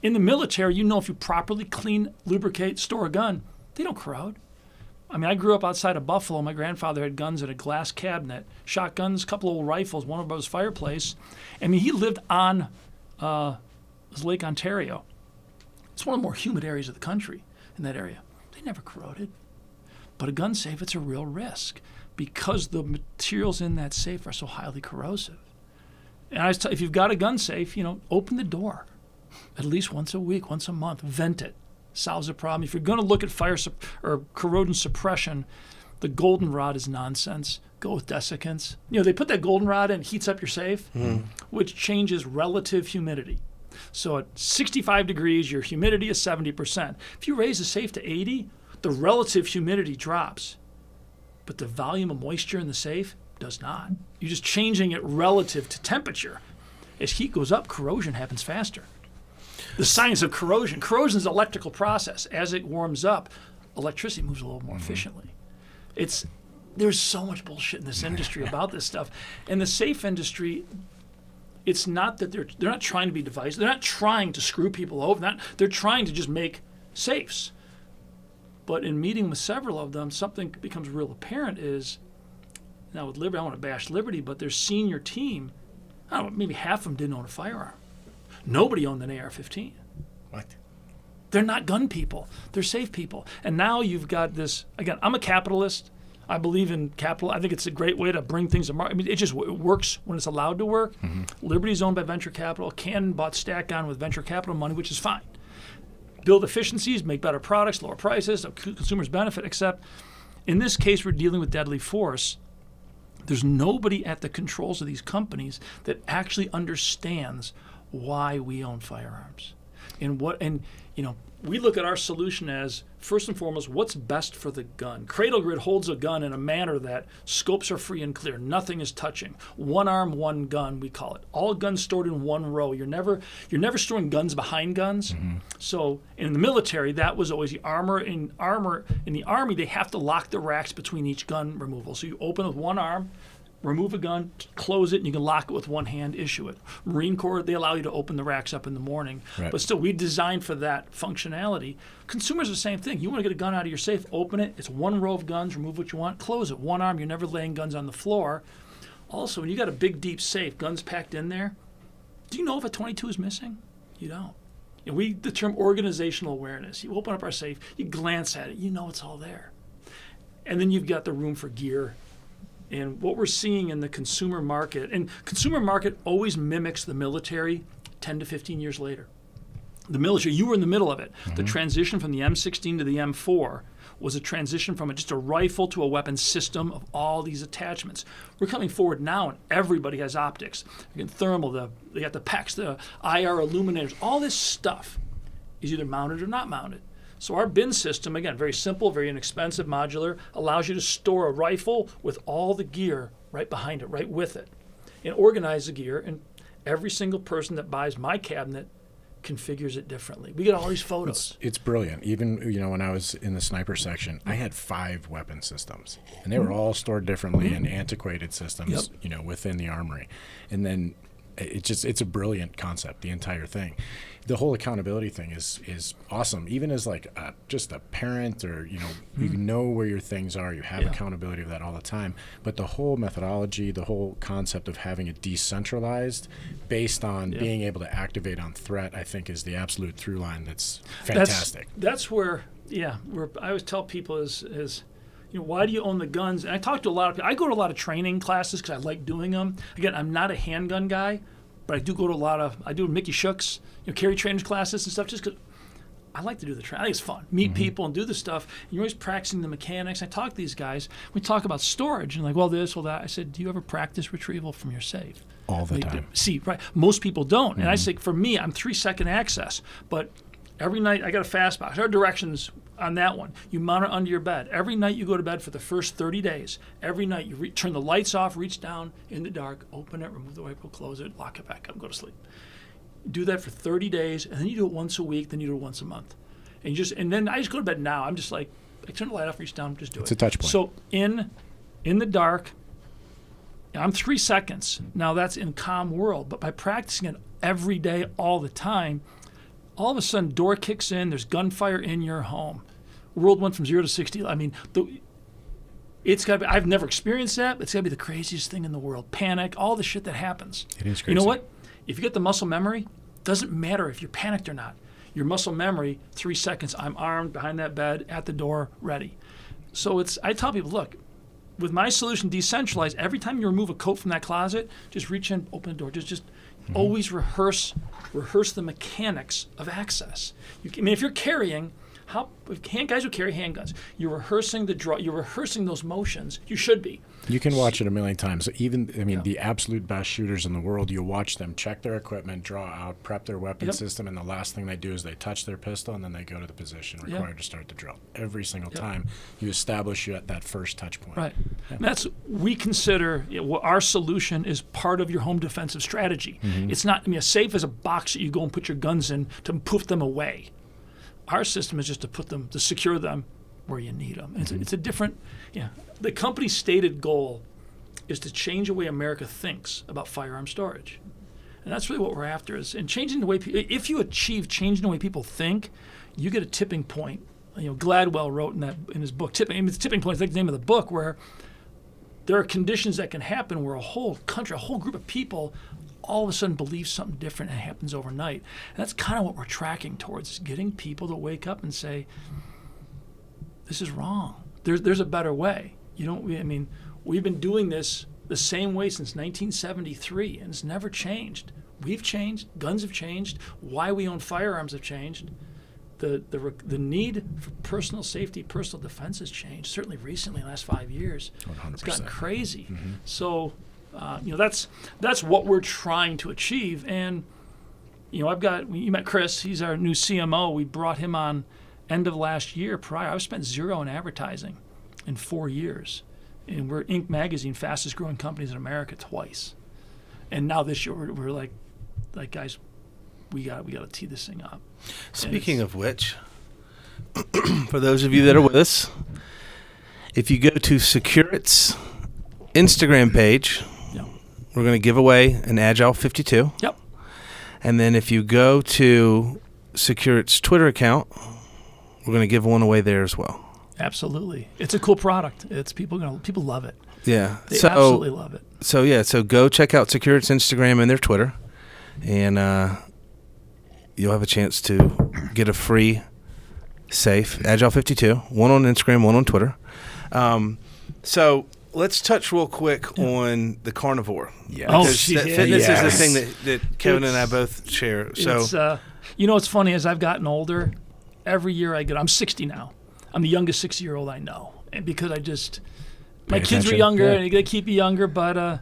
In the military, if you properly clean, lubricate, store a gun, they don't corrode. I mean, I grew up outside of Buffalo. My grandfather had guns in a glass cabinet, shotguns, a couple old rifles, one above his fireplace. I mean, he lived on Lake Ontario. It's one of the more humid areas of the country in that area. They never corroded. But a gun safe, it's a real risk because the materials in that safe are so highly corrosive. And if you've got a gun safe, open the door at least once a week, once a month. Vent it. Solves the problem. If you're going to look at fire or corrosion suppression, the goldenrod is nonsense. Go with desiccants. They put that goldenrod in, heats up your safe, which changes relative humidity. So at 65 degrees, your humidity is 70%. If you raise the safe to 80, the relative humidity drops, but the volume of moisture in the safe does not. You're just changing it relative to temperature. As heat goes up, corrosion happens faster. The science of corrosion. Corrosion is an electrical process. As it warms up, electricity moves a little more efficiently. There's so much bullshit in this industry about this stuff. And the safe industry, it's not that they're not trying to be divisive. They're not trying to screw people over. They're trying to just make safes. But in meeting with several of them, something becomes real apparent is, now with Liberty, I don't want to bash Liberty, but their senior team, I don't know, maybe half of them didn't own a firearm. Nobody owned an AR-15. What? They're not gun people. They're safe people. And now you've got this, again, I'm a capitalist. I believe in capital. I think it's a great way to bring things to market. I mean, it works when it's allowed to work. Liberty's owned by venture capital. Canon bought Stack-On with venture capital money, which is fine. Build efficiencies, make better products, lower prices, consumers benefit, except in this case, we're dealing with deadly force. There's nobody at the controls of these companies that actually understands why we own firearms. We look at our solution as, first and foremost, what's best for the gun. Cradle Grid holds a gun in a manner that scopes are free and clear. Nothing is touching. One arm, one gun, we call it. All guns stored in one row. You're never storing guns behind guns. So in the military, that was always the armor. In the Army, they have to lock the racks between each gun removal. So you open with one arm, remove a gun, close it, and you can lock it with one hand, issue it. Marine Corps, they allow you to open the racks up in the morning. Right. But still, we designed for that functionality. Consumers are the same thing. You want to get a gun out of your safe, open it. It's one row of guns, remove what you want, close it. One arm, you're never laying guns on the floor. Also, when you got a big, deep safe, guns packed in there, do you know if a 22 is missing? You don't. The term organizational awareness. You open up our safe, you glance at it, you know it's all there. And then you've got the room for gear. And what we're seeing in the consumer market, and consumer market always mimics the military 10 to 15 years later. The military, you were in the middle of it. The transition from the M16 to the M4 was a transition from just a rifle to a weapon system of all these attachments. We're coming forward now, and everybody has optics. Again, thermal, they got the PEX, the IR illuminators. All this stuff is either mounted or not mounted. So our bin system, again, very simple, very inexpensive, modular, allows you to store a rifle with all the gear right behind it, right with it, and organize the gear. And every single person that buys my cabinet configures it differently. We get all these photos. It's brilliant. Even when I was in the sniper section, I had 5 weapon systems, and they were all stored differently in antiquated systems, within the armory. And then it's a brilliant concept, the entire thing. the whole accountability thing is awesome. Even as like just a parent, or you know where your things are, you have accountability of that all the time. But the whole methodology, the whole concept of having it decentralized based on being able to activate on threat, I think is the absolute through line. That's fantastic. That's where I always tell people is why do you own the guns? And I talk to a lot of people. I go to a lot of training classes because I like doing them. Again, I'm not a handgun guy, but I do go to I do Mickey Shook's, carry trainers classes and stuff, just because I like to do the training. I think it's fun. Meet people and do the stuff. And you're always practicing the mechanics. I talk to these guys. We talk about storage and like, well, this, well, that. I said, do you ever practice retrieval from your safe? All the time. See, right. Most people don't. And I say, for me, I'm 3-second access. But every night, I got a fast box. There are directions on that one. You mount it under your bed. Every night you go to bed for the first 30 days. Every night you turn the lights off, reach down in the dark, open it, remove the wiper, close it, lock it back up, go to sleep. Do that for 30 days, and then you do it once a week, then you do it once a month. And then I just go to bed now. I'm just like, I turn the light off, reach down, just do it. It's a touch point. So in the dark, I'm 3 seconds. Now that's in calm world, but by practicing it every day, all the time, all of a sudden door kicks in, there's gunfire in your home. World went from 0 to 60. I mean, it's got to be, I've never experienced that, but it's got to be the craziest thing in the world. Panic, all the shit that happens. It is crazy. You know what? If you get the muscle memory, doesn't matter if you're panicked or not. Your muscle memory, 3 seconds, I'm armed behind that bed, at the door, ready. So I tell people, look, with my solution, Decentralized, every time you remove a coat from that closet, just reach in, open the door, just always rehearse the mechanics of access. If you're carrying, guys who carry handguns, you're rehearsing you're rehearsing those motions. You should be. You can watch it a million times. Even, the absolute best shooters in the world, you watch them check their equipment, draw out, prep their weapon system, and the last thing they do is they touch their pistol, and then they go to the position required to start the drill. Every single time you establish you at that first touch point. Right. Yeah. We consider our solution is part of your home defensive strategy. It's not, a safe is a box that you go and put your guns in to poof them away. Our system is just to secure them where you need them. It's a different, The company's stated goal is to change the way America thinks about firearm storage. And that's really what we're after, and changing the way if you achieve changing the way people think, you get a tipping point. Gladwell wrote in his book, Tipping Point is like the name of the book, where there are conditions that can happen where a whole country, a whole group of people all of a sudden believe something different and it happens overnight. And that's kind of what we're tracking towards, is getting people to wake up and say, this is wrong. There's a better way. We've been doing this the same way since 1973, and it's never changed. We've changed. Guns have changed. Why we own firearms have changed. The need for personal safety, personal defense has changed. Certainly recently, in the last 5 years, 100%. It's gotten crazy. So, that's what we're trying to achieve. And you met Chris. He's our new CMO. We brought him on end of last year. Prior, I spent zero in advertising in 4 years, and we're Inc. magazine fastest growing companies in America twice. And now this year we're like guys, we got to tee this thing up. Speaking of which, for those of you that are with us, if you go to SecureIt's Instagram page, we're going to give away an Agile 52. Yep. And then if you go to SecureIt's Twitter account, we're going to give one away there as well. Absolutely. It's a cool product. It's people love it. Yeah. They absolutely love it. So go check out SecureIt's Instagram and their Twitter, and you'll have a chance to get a free safe Agile 52, one on Instagram, one on Twitter. So let's touch real quick on the Carnivore. Yes. Fitness is the thing that Kevin and I both share. So what's funny is I've gotten older. Every year I'm 60 now. I'm the youngest 60-year-old I know, and because my kids are younger and they keep you younger, but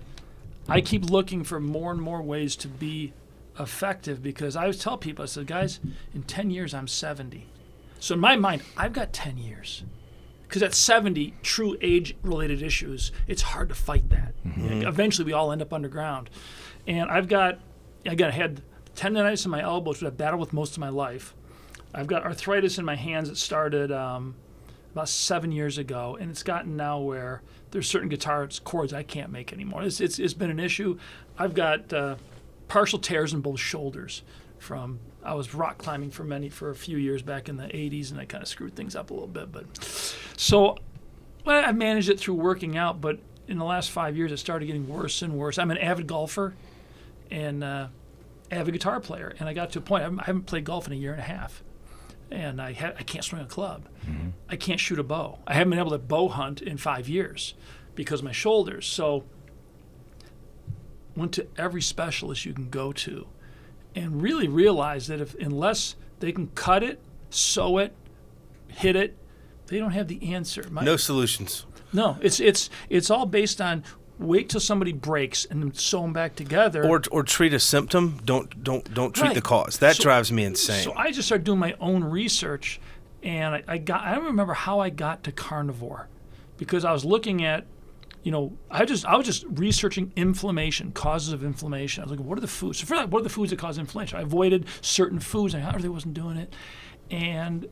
I keep looking for more and more ways to be effective, because I always tell people, I said, guys, in 10 years I'm 70. So in my mind, I've got 10 years. Because at 70, true age-related issues, it's hard to fight that. Eventually, we all end up underground. And I had tendonitis in my elbows, which I've battled with most of my life. I've got arthritis in my hands that started about 7 years ago, and it's gotten now where there's certain guitar chords I can't make anymore. It's been an issue. I've got partial tears in both shoulders. I was rock climbing for a few years back in the 80s, and I kind of screwed things up a little bit. But so I managed it through working out, but in the last 5 years, it started getting worse and worse. I'm an avid golfer and avid guitar player, and I got to a point, I haven't played golf in a year and a half, and I can't swing a club. Mm-hmm. I can't shoot a bow. I haven't been able to bow hunt in 5 years because of my shoulders. So went to every specialist you can go to and really realized that unless they can cut it, sew it, hit it, they don't have the answer. No solutions. No, it's all based on wait till somebody breaks and then sew them back together. Or treat a symptom. Don't treat the cause. That drives me insane. So I just started doing my own research, and I don't remember how I got to Carnivore, because I was looking at, I was just researching inflammation, causes of inflammation. I was like, what are the foods? So what are the foods that cause inflammation? I avoided certain foods. I really wasn't doing it, and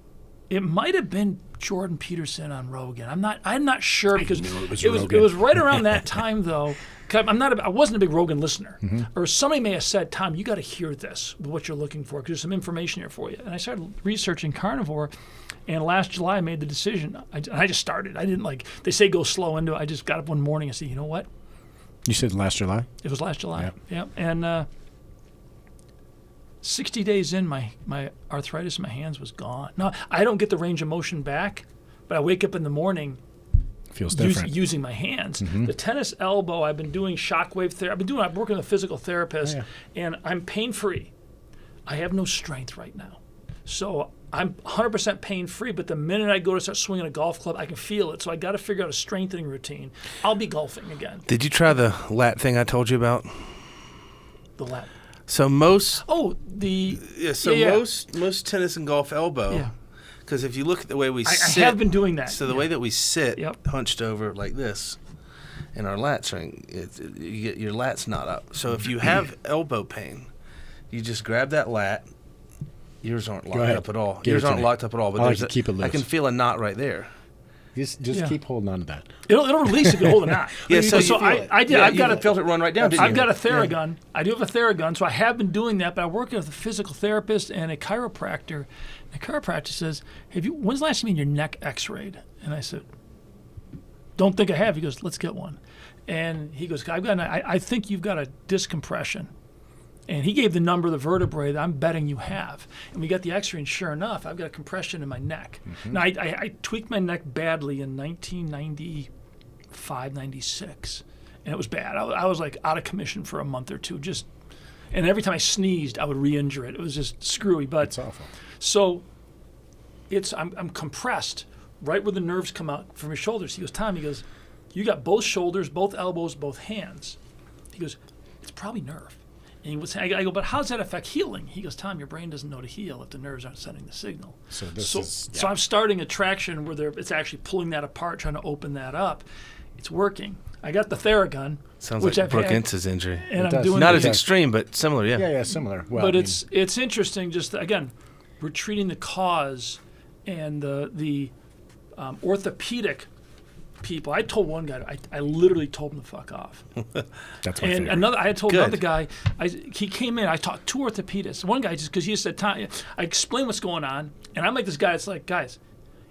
it might have been Jordan Peterson on Rogan. I'm not sure, because it was right around that time though. I wasn't a big Rogan listener. Mm-hmm. Or somebody may have said, Tom, you got to hear this, what you're looking for, because there's some information here for you. And I started researching Carnivore, and last July I made the decision. I just started. I didn't they say go slow into it. I just got up one morning and said, you know what? You said last July? It was last July. Yeah. And 60 days in, my arthritis in my hands was gone. Now, I don't get the range of motion back, but I wake up in the morning feels different using my hands. Mm-hmm. The tennis elbow, I've been doing shockwave therapy. I'm working with a physical therapist, and I'm pain-free. I have no strength right now. So I'm 100% pain-free, but the minute I go to start swinging a golf club, I can feel it. So I got to figure out a strengthening routine. I'll be golfing again. Did you try the lat thing I told you about? The lat. So most most tennis and golf elbow, because if you look at the way we sit, I have been doing that. So the way that we sit, hunched over like this, and our lats your lat's not up. So if you have elbow pain, you just grab that lat. Yours aren't locked up at all. Yours aren't locked up at all. But keep it loose. I can feel a knot right there. Just keep holding on to that. It'll release if you hold a knot. So I did. Yeah, I've got a felt it run right down. Didn't you? I've got a Theragun. I do have a Theragun, so I have been doing that. But I work with a physical therapist and a chiropractor. The chiropractor says, when's the last time you had your neck X-rayed? And I said, don't think I have. He goes, let's get one. And he goes, I think you've got a discompression. And he gave the number of the vertebrae that I'm betting you have. And we got the X-ray, and sure enough, I've got a compression in my neck. Mm-hmm. Now, I tweaked my neck badly in 1995, 96. And it was bad. I was out of commission for a month or two. And every time I sneezed, I would re-injure it. It was just screwy. But it's awful. So I'm compressed right where the nerves come out from your shoulders. He goes, Tom, you got both shoulders, both elbows, both hands. He goes, it's probably nerve. And he would say, I go, but how does that affect healing? He goes, Tom, your brain doesn't know to heal if the nerves aren't sending the signal. So I'm starting a traction where it's actually pulling that apart, trying to open that up. It's working. I got the Theragun. Sounds like Brooke Entz's injury. And I'm doing not as extreme, but similar, yeah. Yeah, similar. Well, but it's interesting. Just again, we're treating the cause, and the orthopedic people. I told one guy, I literally told him to fuck off. That's my favorite. And I told another guy, he came in, I talked two orthopedists. One guy, just because he said, Tom, I explained what's going on, and I'm like this guy, it's like, guys,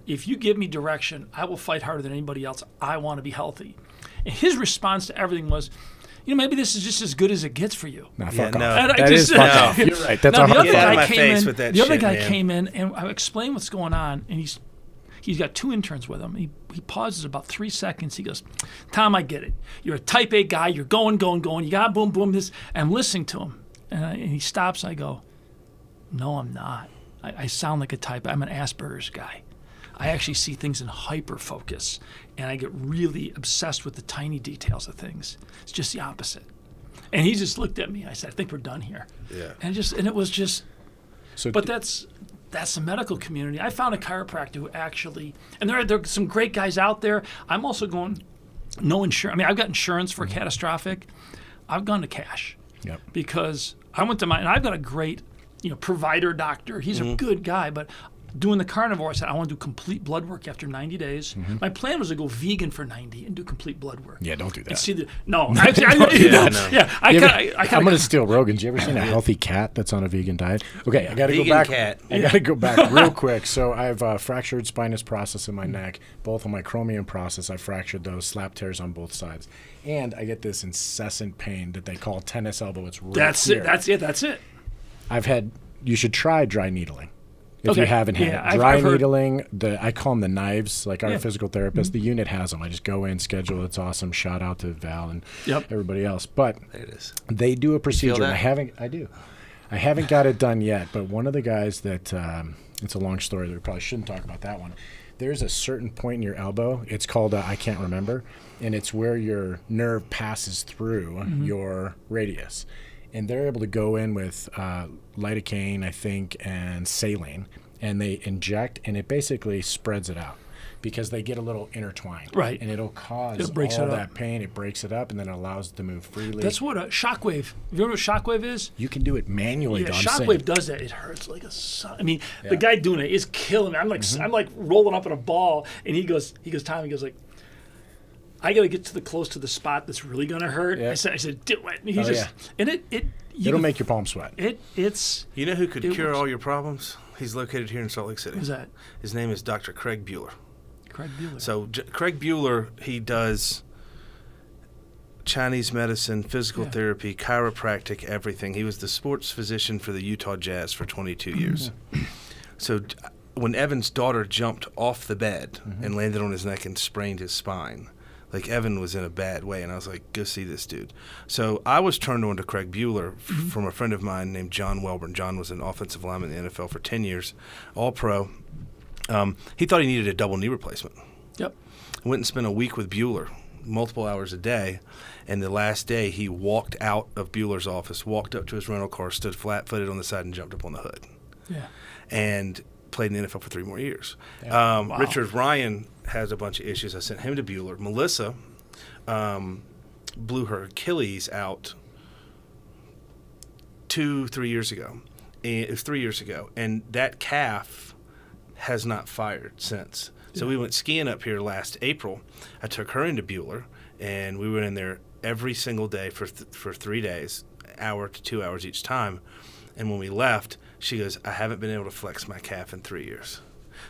if you give me direction, I will fight harder than anybody else. I want to be healthy. And his response to everything was, maybe this is just as good as it gets for you. Nah, fuck off. No. That is fuck off. You're right. That's now, the other guy man. came in, and I explained what's going on, and he's got two interns with him. He pauses about 3 seconds. He goes, Tom, I get it. You're a type A guy. You're going. You got boom, boom, this. I'm listening to him. And he stops. I go, no, I'm not. I sound like a type A. I'm an Asperger's guy. I actually see things in hyper-focus, and I get really obsessed with the tiny details of things. It's just the opposite. And he just looked at me. I said, I think we're done here. Yeah. And it was just, but that's the medical community. I found a chiropractor who actually, and there are some great guys out there. I'm also going, no insurance. I mean, I've got insurance for catastrophic. I've gone to cash. Yep. Because I went to and I've got a great, provider doctor. He's a good guy, but doing the carnivore, I said, I want to do complete blood work after 90 days. My plan was to go vegan for 90 and do complete blood work. Yeah, don't do that. And see no. I'm going to steal Rogan's. You ever seen a healthy cat that's on a vegan diet? Okay, I got to go back. Cat. I got to go back real quick. So I have fractured spinous process in my neck. Both on my chromium process, I fractured those slap tears on both sides. And I get this incessant pain that they call tennis elbow. It's right here. That's it. You should try dry needling. If you Okay. haven't had Yeah, it. Dry I've heard- needling, I call them the knives, like our Yeah. physical therapist. The unit has them. I just go in, schedule. It's awesome. Shout out to Val and Yep. everybody else. But There it is. they do a procedure. that? I do. I haven't got it done yet, but one of the guys that, it's a long story. We probably shouldn't talk about that one. There's a certain point in your elbow. It's called, I can't remember, and it's where your nerve passes through your radius. And they're able to go in with lidocaine, I think, and saline, and they inject, and it basically spreads it out because they get a little intertwined. Right. And it'll cause It breaks all it up. that pain. It breaks it up, and then it allows it to move freely. That's what a shockwave. You know what shockwave is? You can do it manually. Yeah, though, I'm saying. shockwave does that. It hurts like a son. I mean, the guy doing it is killing me. I'm like rolling up in a ball, and he goes, Tom, like, I got to get close to the spot that's really gonna hurt. Yeah. I said, do it. And he and It'll make your palm sweat. It's You know who could It cure works. all your problems? He's located here in Salt Lake City. who's that? His name is Dr. Craig Bueller. Craig Bueller. So Craig Bueller, he does Chinese medicine, physical therapy, chiropractic, everything. He was the sports physician for the Utah Jazz for 22 years. So when Evan's daughter jumped off the bed and landed on his neck and sprained his spine, like Evan was in a bad way, and I was like, go see this dude. So I was turned on to Craig Bueller from a friend of mine named John Welborn. John was an offensive lineman in the NFL for 10 years, all pro. He thought he needed a double knee replacement. Yep. Went and spent a week with Bueller, multiple hours a day, and the last day he walked out of Bueller's office, walked up to his rental car, stood flat-footed on the side, and jumped up on the hood. Yeah. And played in the NFL for 3 more years. Wow. Richard Ryan has a bunch of issues. I sent him to Bueller. Melissa blew her Achilles out 2-3 years ago. It was 3 years ago. And that calf has not fired since. So we went skiing up here last April. I took her into Bueller, and we went in there every single day for 3 days, hour to 2 hours each time. And when we left, she goes, I haven't been able to flex my calf in 3 years.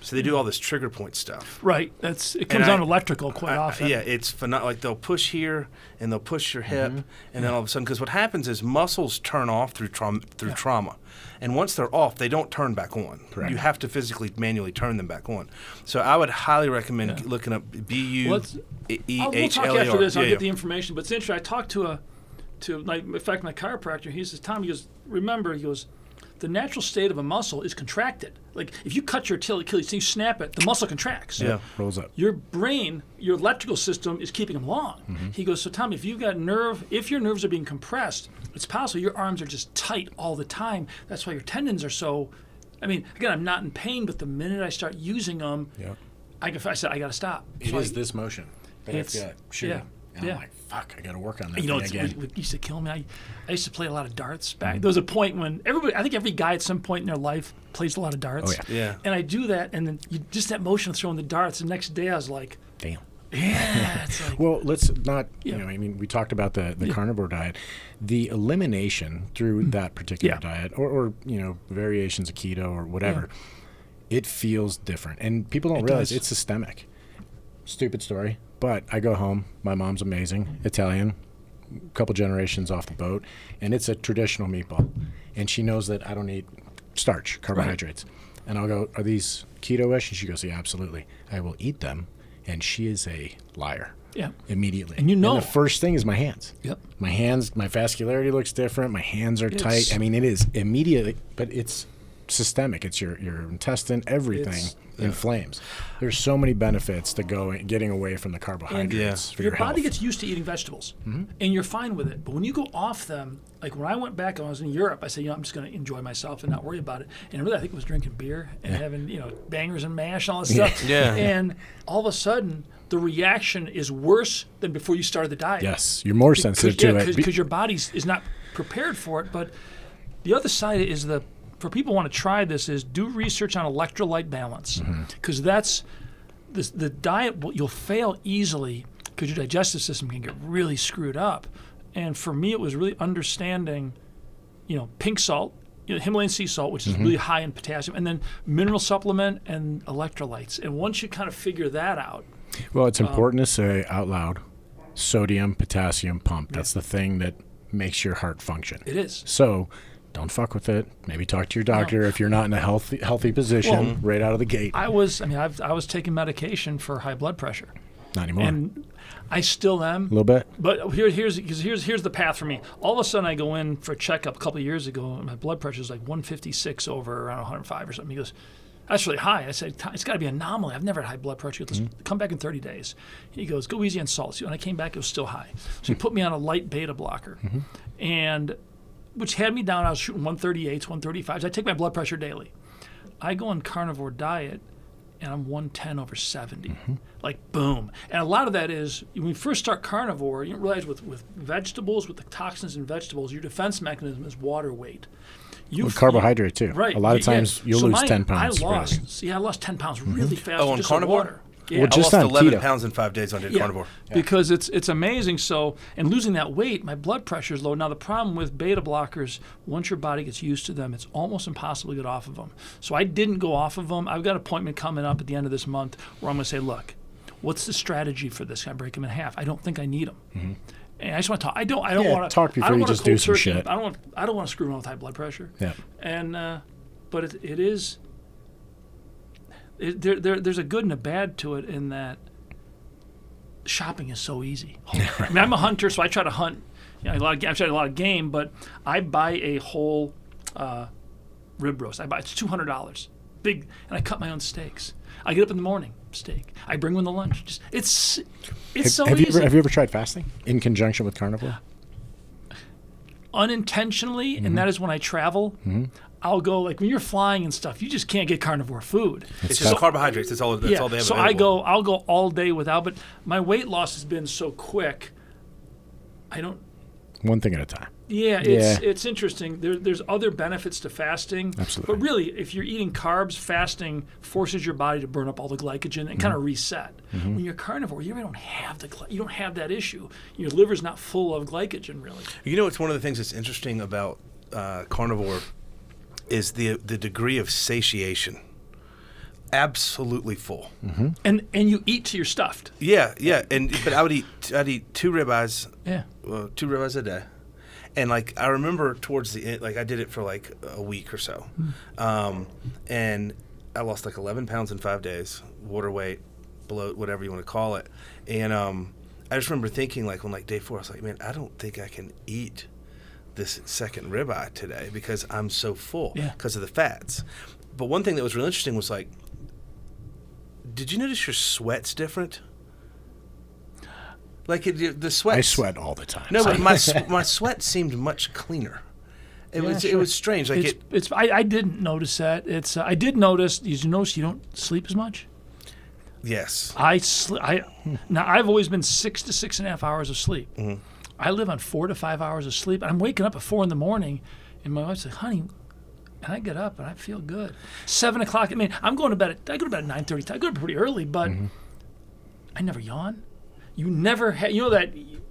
So they do all this trigger point stuff. Right. It comes down electrical quite often. Yeah, it's phenomenal. Like they'll push here and they'll push your hip, and then all of a sudden, because what happens is muscles turn off through trauma, and once they're off, they don't turn back on. Correct. You have to physically manually turn them back on. So I would highly recommend looking up We'll talk BUEHLER. after this. I'll Yeah, get the information. But it's interesting. I talked to in fact, my chiropractor. He says, Tom, he goes, remember, he goes, the natural state of a muscle is contracted. Like if you cut your Achilles, you snap it, the muscle contracts. Yeah. Rolls up. Your brain, your electrical system is keeping them long. He goes, so Tom, if you've got if your nerves are being compressed, it's possible your arms are just tight all the time. That's why your tendons are so. I mean, again, I'm not in pain, but the minute I start using them, I said I got to stop. It is this motion. That It's- I've got shooting. yeah, And yeah. I'm like, fuck, I got to work on that You know, thing again. what used to kill me. I used to play a lot of darts back. There was a point when I think every guy at some point in their life plays a lot of darts. Oh, Yeah. And I do that, and then just that motion of throwing the darts. The next day, I was like, Damn. yeah, it's like, Well, let's not, Yeah. I mean, we talked about the carnivore diet. The elimination through that particular Yeah. diet or, variations of keto or whatever, it feels different. And people don't realize does. it's systemic. Stupid story. But I go home. My mom's amazing, Italian, a couple generations off the boat, and it's a traditional meatball. And she knows that I don't eat starch, carbohydrates. And I'll go, are these keto-ish? And she goes, yeah, absolutely. I will eat them. And she is a liar. yeah. Immediately. And you know. the first thing is my hands. Yep. My hands, my vascularity looks different. My hands are It's- tight. I mean, it is immediately, but it's systemic. It's your intestine, everything It's- inflames. There's so many benefits to getting away from the carbohydrates for your your body health. gets used to eating vegetables, and you're fine with it. But when you go off them, like when I went back and I was in Europe, I said, I'm just going to enjoy myself and not worry about it. And really, I think it was drinking beer and having, bangers and mash and all this stuff. Yeah. And all of a sudden, the reaction is worse than before you started the diet. Yes, you're more sensitive to it. Because your body is not prepared for it. But the other side is the for people who want to try this is do research on electrolyte balance, because that's the diet. You'll fail easily because your digestive system can get really screwed up. And for me, it was really understanding, pink salt, Himalayan sea salt, which is really high in potassium, and then mineral supplement and electrolytes. And once you kind of figure that out. Well, it's important to say out loud, sodium, potassium pump. That's the thing that makes your heart function. It is. So don't fuck with it. Maybe talk to your doctor if you're not in a healthy position right out of the gate. I was taking medication for high blood pressure. Not anymore. And I still am. A little bit. But here's the path for me. All of a sudden, I go in for a checkup a couple of years ago, and my blood pressure is like 156 over around 105 or something. He goes, that's really high. I said, it's got to be an anomaly. I've never had high blood pressure. He goes, come back in 30 days. He goes, go easy on salt. So when I came back, it was still high. So he put me on a light beta blocker, and which had me down. I was shooting 138s, 135s. I take my blood pressure daily. I go on carnivore diet, and I'm 110 over 70. Like, boom. And a lot of that is, when you first start carnivore, you don't realize with vegetables, with the toxins in vegetables, your defense mechanism is water weight. Carbohydrate, too. Right. A lot of times you'll lose 10 pounds. I lost 10 pounds really fast. Oh, on just carnivore? Water. Yeah. Well, just I lost 11 keto. pounds in 5 days on carnivore. Because it's amazing. So, and losing that weight, my blood pressure is low. Now, the problem with beta blockers, once your body gets used to them, it's almost impossible to get off of them. So I didn't go off of them. I've got an appointment coming up at the end of this month where I'm going to say, look, what's the strategy for this? Can I break them in half? I don't think I need them. And I just want to talk. I don't want to talk before you just do some shit. I don't want to screw around with high blood pressure. Yeah. And but it is. There's a good and a bad to it in that shopping is so easy. I mean, I'm a hunter, so I try to hunt. I've tried a lot of game, but I buy a whole rib roast. It's $200, big, and I cut my own steaks. I get up in the morning, steak. I bring one to lunch. It's so easy. Have you ever tried fasting in conjunction with carnivore? Unintentionally, and that is when I travel. I'll go, like when you're flying and stuff, you just can't get carnivore food. It's just carbohydrates. That's all they have so available. I'll go all day without, but my weight loss has been so quick. One thing at a time. Yeah, it's interesting. There's other benefits to fasting. Absolutely. But really, if you're eating carbs, fasting forces your body to burn up all the glycogen and kind of reset. When you're carnivore, you really don't have you don't have that issue. Your liver's not full of glycogen, really. It's one of the things that's interesting about carnivore is the degree of satiation. Absolutely full. And you eat till you're stuffed. Yeah. But I'd eat 2 ribeyes. Yeah. 2 ribeyes a day. And like I remember towards the end, like I did it for like a week or so, and I lost like 11 pounds in 5 days, water weight, bloat, whatever you want to call it. And I just remember thinking, like on like day 4, I was like, man, I don't think I can eat this second ribeye today because I'm so full because of the fats. But one thing that was really interesting was like, did you notice your sweat's different? Like the sweat. I sweat all the time. No, but my sweat seemed much cleaner. It was strange. Like I didn't notice that. I did notice. Did you notice you don't sleep as much? Yes. Now I've always been 6 to 6.5 hours of sleep. I live on 4 to 5 hours of sleep. I'm waking up at 4 a.m, and my wife's like, "Honey," and I get up and I feel good. 7 o'clock. I mean, I go to bed at 9:30. I go to bed pretty early, but I never yawn. You never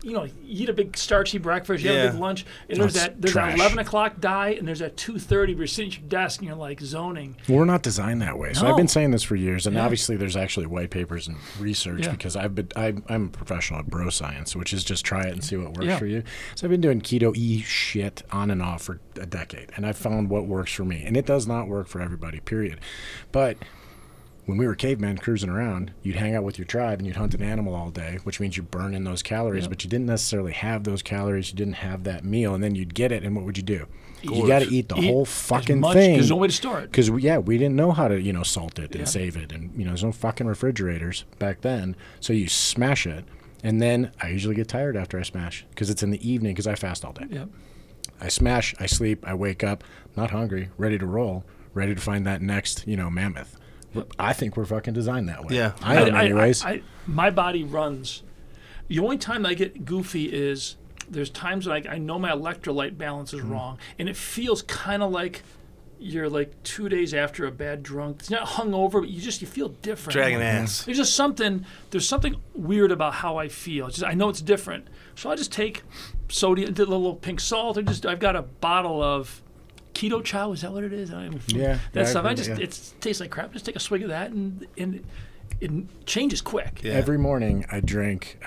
you eat a big starchy breakfast, you have a big lunch, and there's that 11 o'clock diet, and there's that 2:30 where you're sitting at your desk and you're like zoning. Well, we're not designed that way. So I've been saying this for years, and obviously there's actually white papers and research because I'm a professional at bro science, which is just try it and see what works for you. So I've been doing keto shit on and off for a decade, and I've found what works for me, and it does not work for everybody, period. But when we were cavemen cruising around, you'd hang out with your tribe and you'd hunt an animal all day, which means you burn in those calories, but you didn't necessarily have those calories. You didn't have that meal, and then you'd get it, and what would you do? You got to eat the whole fucking thing. There's no way to store it. Because, we didn't know how to, salt it and save it. And, there's no fucking refrigerators back then. So you smash it, and then I usually get tired after I smash because it's in the evening because I fast all day. Yep. I smash, I sleep, I wake up, not hungry, ready to roll, ready to find that next, mammoth. I think we're fucking designed that way. Yeah. I am anyways. My body runs. The only time I get goofy is there's times when I know my electrolyte balance is wrong, and it feels kind of like, you're like 2 days after a bad drunk. It's not hungover, but you feel different. Dragging ass. There's something weird about how I feel. I know it's different. So I just take sodium, did a little pink salt. I've got a bottle of keto chow. Is that what it is? I don't even, Yeah. that stuff. Yeah. It tastes like crap. Just take a swig of that, and it changes quick. Yeah. Every morning I drink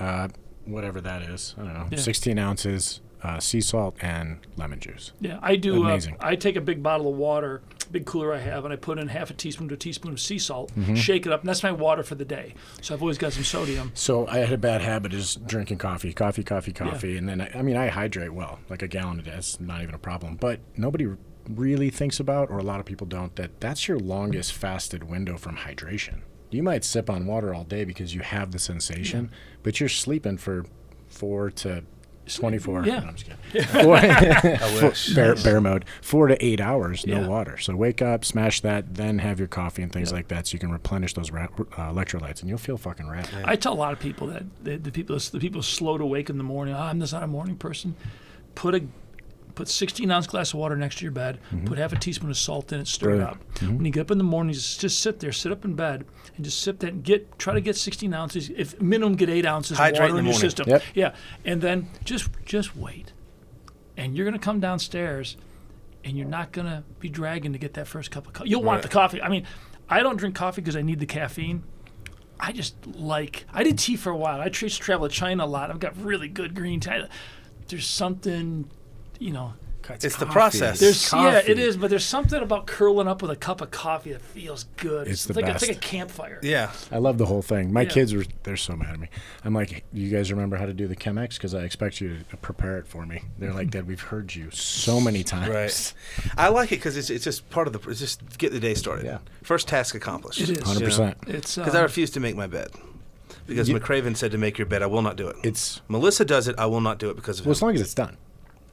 whatever that is. I don't know, 16 ounces sea salt and lemon juice. Yeah, I do. Amazing. I take a big bottle of water, big cooler I have, and I put in half a teaspoon to a teaspoon of sea salt, shake it up, and that's my water for the day. So I've always got some sodium. So I had a bad habit of just drinking coffee, and then I hydrate well, like a gallon a day. That's not even a problem. But nobody really thinks about, or a lot of people don't, that's your longest fasted window from hydration. You might sip on water all day because you have the sensation, but you're sleeping for 4 to 24. Yeah. No, I'm just kidding. I wish. Bear mode. 4 to 8 hours, no Yeah. water. So wake up, smash that, then have your coffee and things like that, so you can replenish those electrolytes, and you'll feel fucking rad. Yeah. I tell a lot of people that the people slow to wake in the morning. I'm just not a morning person. Put 16-ounce glass of water next to your bed. Put half a teaspoon of salt in it. Stir it up. When you get up in the morning, just sit up in bed and just sip that and try to get 16 ounces. If minimum, get 8 ounces Hydrate of water in the in your morning. system. Yep. Yeah, and then just wait, and you're gonna come downstairs, and you're not gonna be dragging to get that first cup of coffee. You'll want the coffee. I mean, I don't drink coffee because I need the caffeine. I did tea for a while. I used to travel to China a lot. I've got really good green tea. There's something, It's the process. it is, but there's something about curling up with a cup of coffee that feels good. It's the like best. It's like a campfire. Yeah. I love the whole thing. My kids they're so mad at me. I'm like, you guys remember how to do the Chemex? Because I expect you to prepare it for me. They're like, Dad, we've heard you so many times. Right. I like it because it's just part of it's just get the day started. Yeah. First task accomplished. It is. 100%. It's Because I refuse to make my bed. Because McCraven said to make your bed, I will not do it. Melissa does it, I will not do it because of Well, as long as it's done.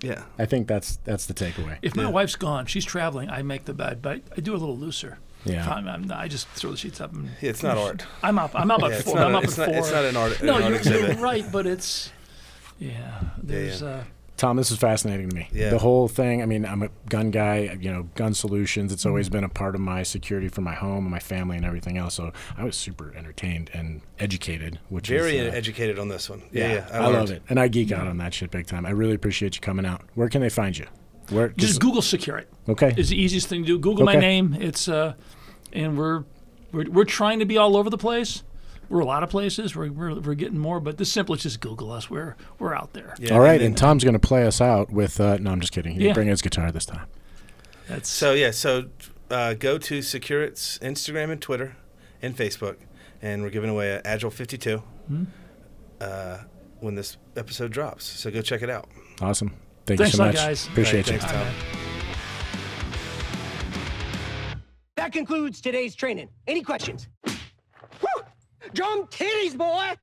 Yeah. I think that's the takeaway. If my wife's gone, she's traveling, I make the bed, but I do a little looser. Yeah. I just throw the sheets up. And It's not art. I'm up at 4. It's not an art. No, an art you're exhibit. right, but it's there's Tom, this is fascinating to me. Yeah. The whole thing, I mean, I'm a gun guy, gun solutions. It's always been a part of my security for my home and my family and everything else. So I was super entertained and educated, which Very is educated on this one. I love it. And I geek out on that shit big time. I really appreciate you coming out. Where can they find you? just Google SecureIt. Okay. It's the easiest thing to do. Google my name. It's and we're trying to be all over the place. We're a lot of places. We're getting more, but the simplest is Google us. We're out there. Yeah, all right, and Tom's going to play us out with. No, I'm just kidding. He'll Yeah. bring his guitar this time. So go to SecureIt's Instagram and Twitter and Facebook, and we're giving away an Agile 52 when this episode drops. So go check it out. Awesome. Thanks you so much, much, guys. Appreciate you. Thanks, Tom. That concludes today's training. Any questions? Woo! Drum titties, boy!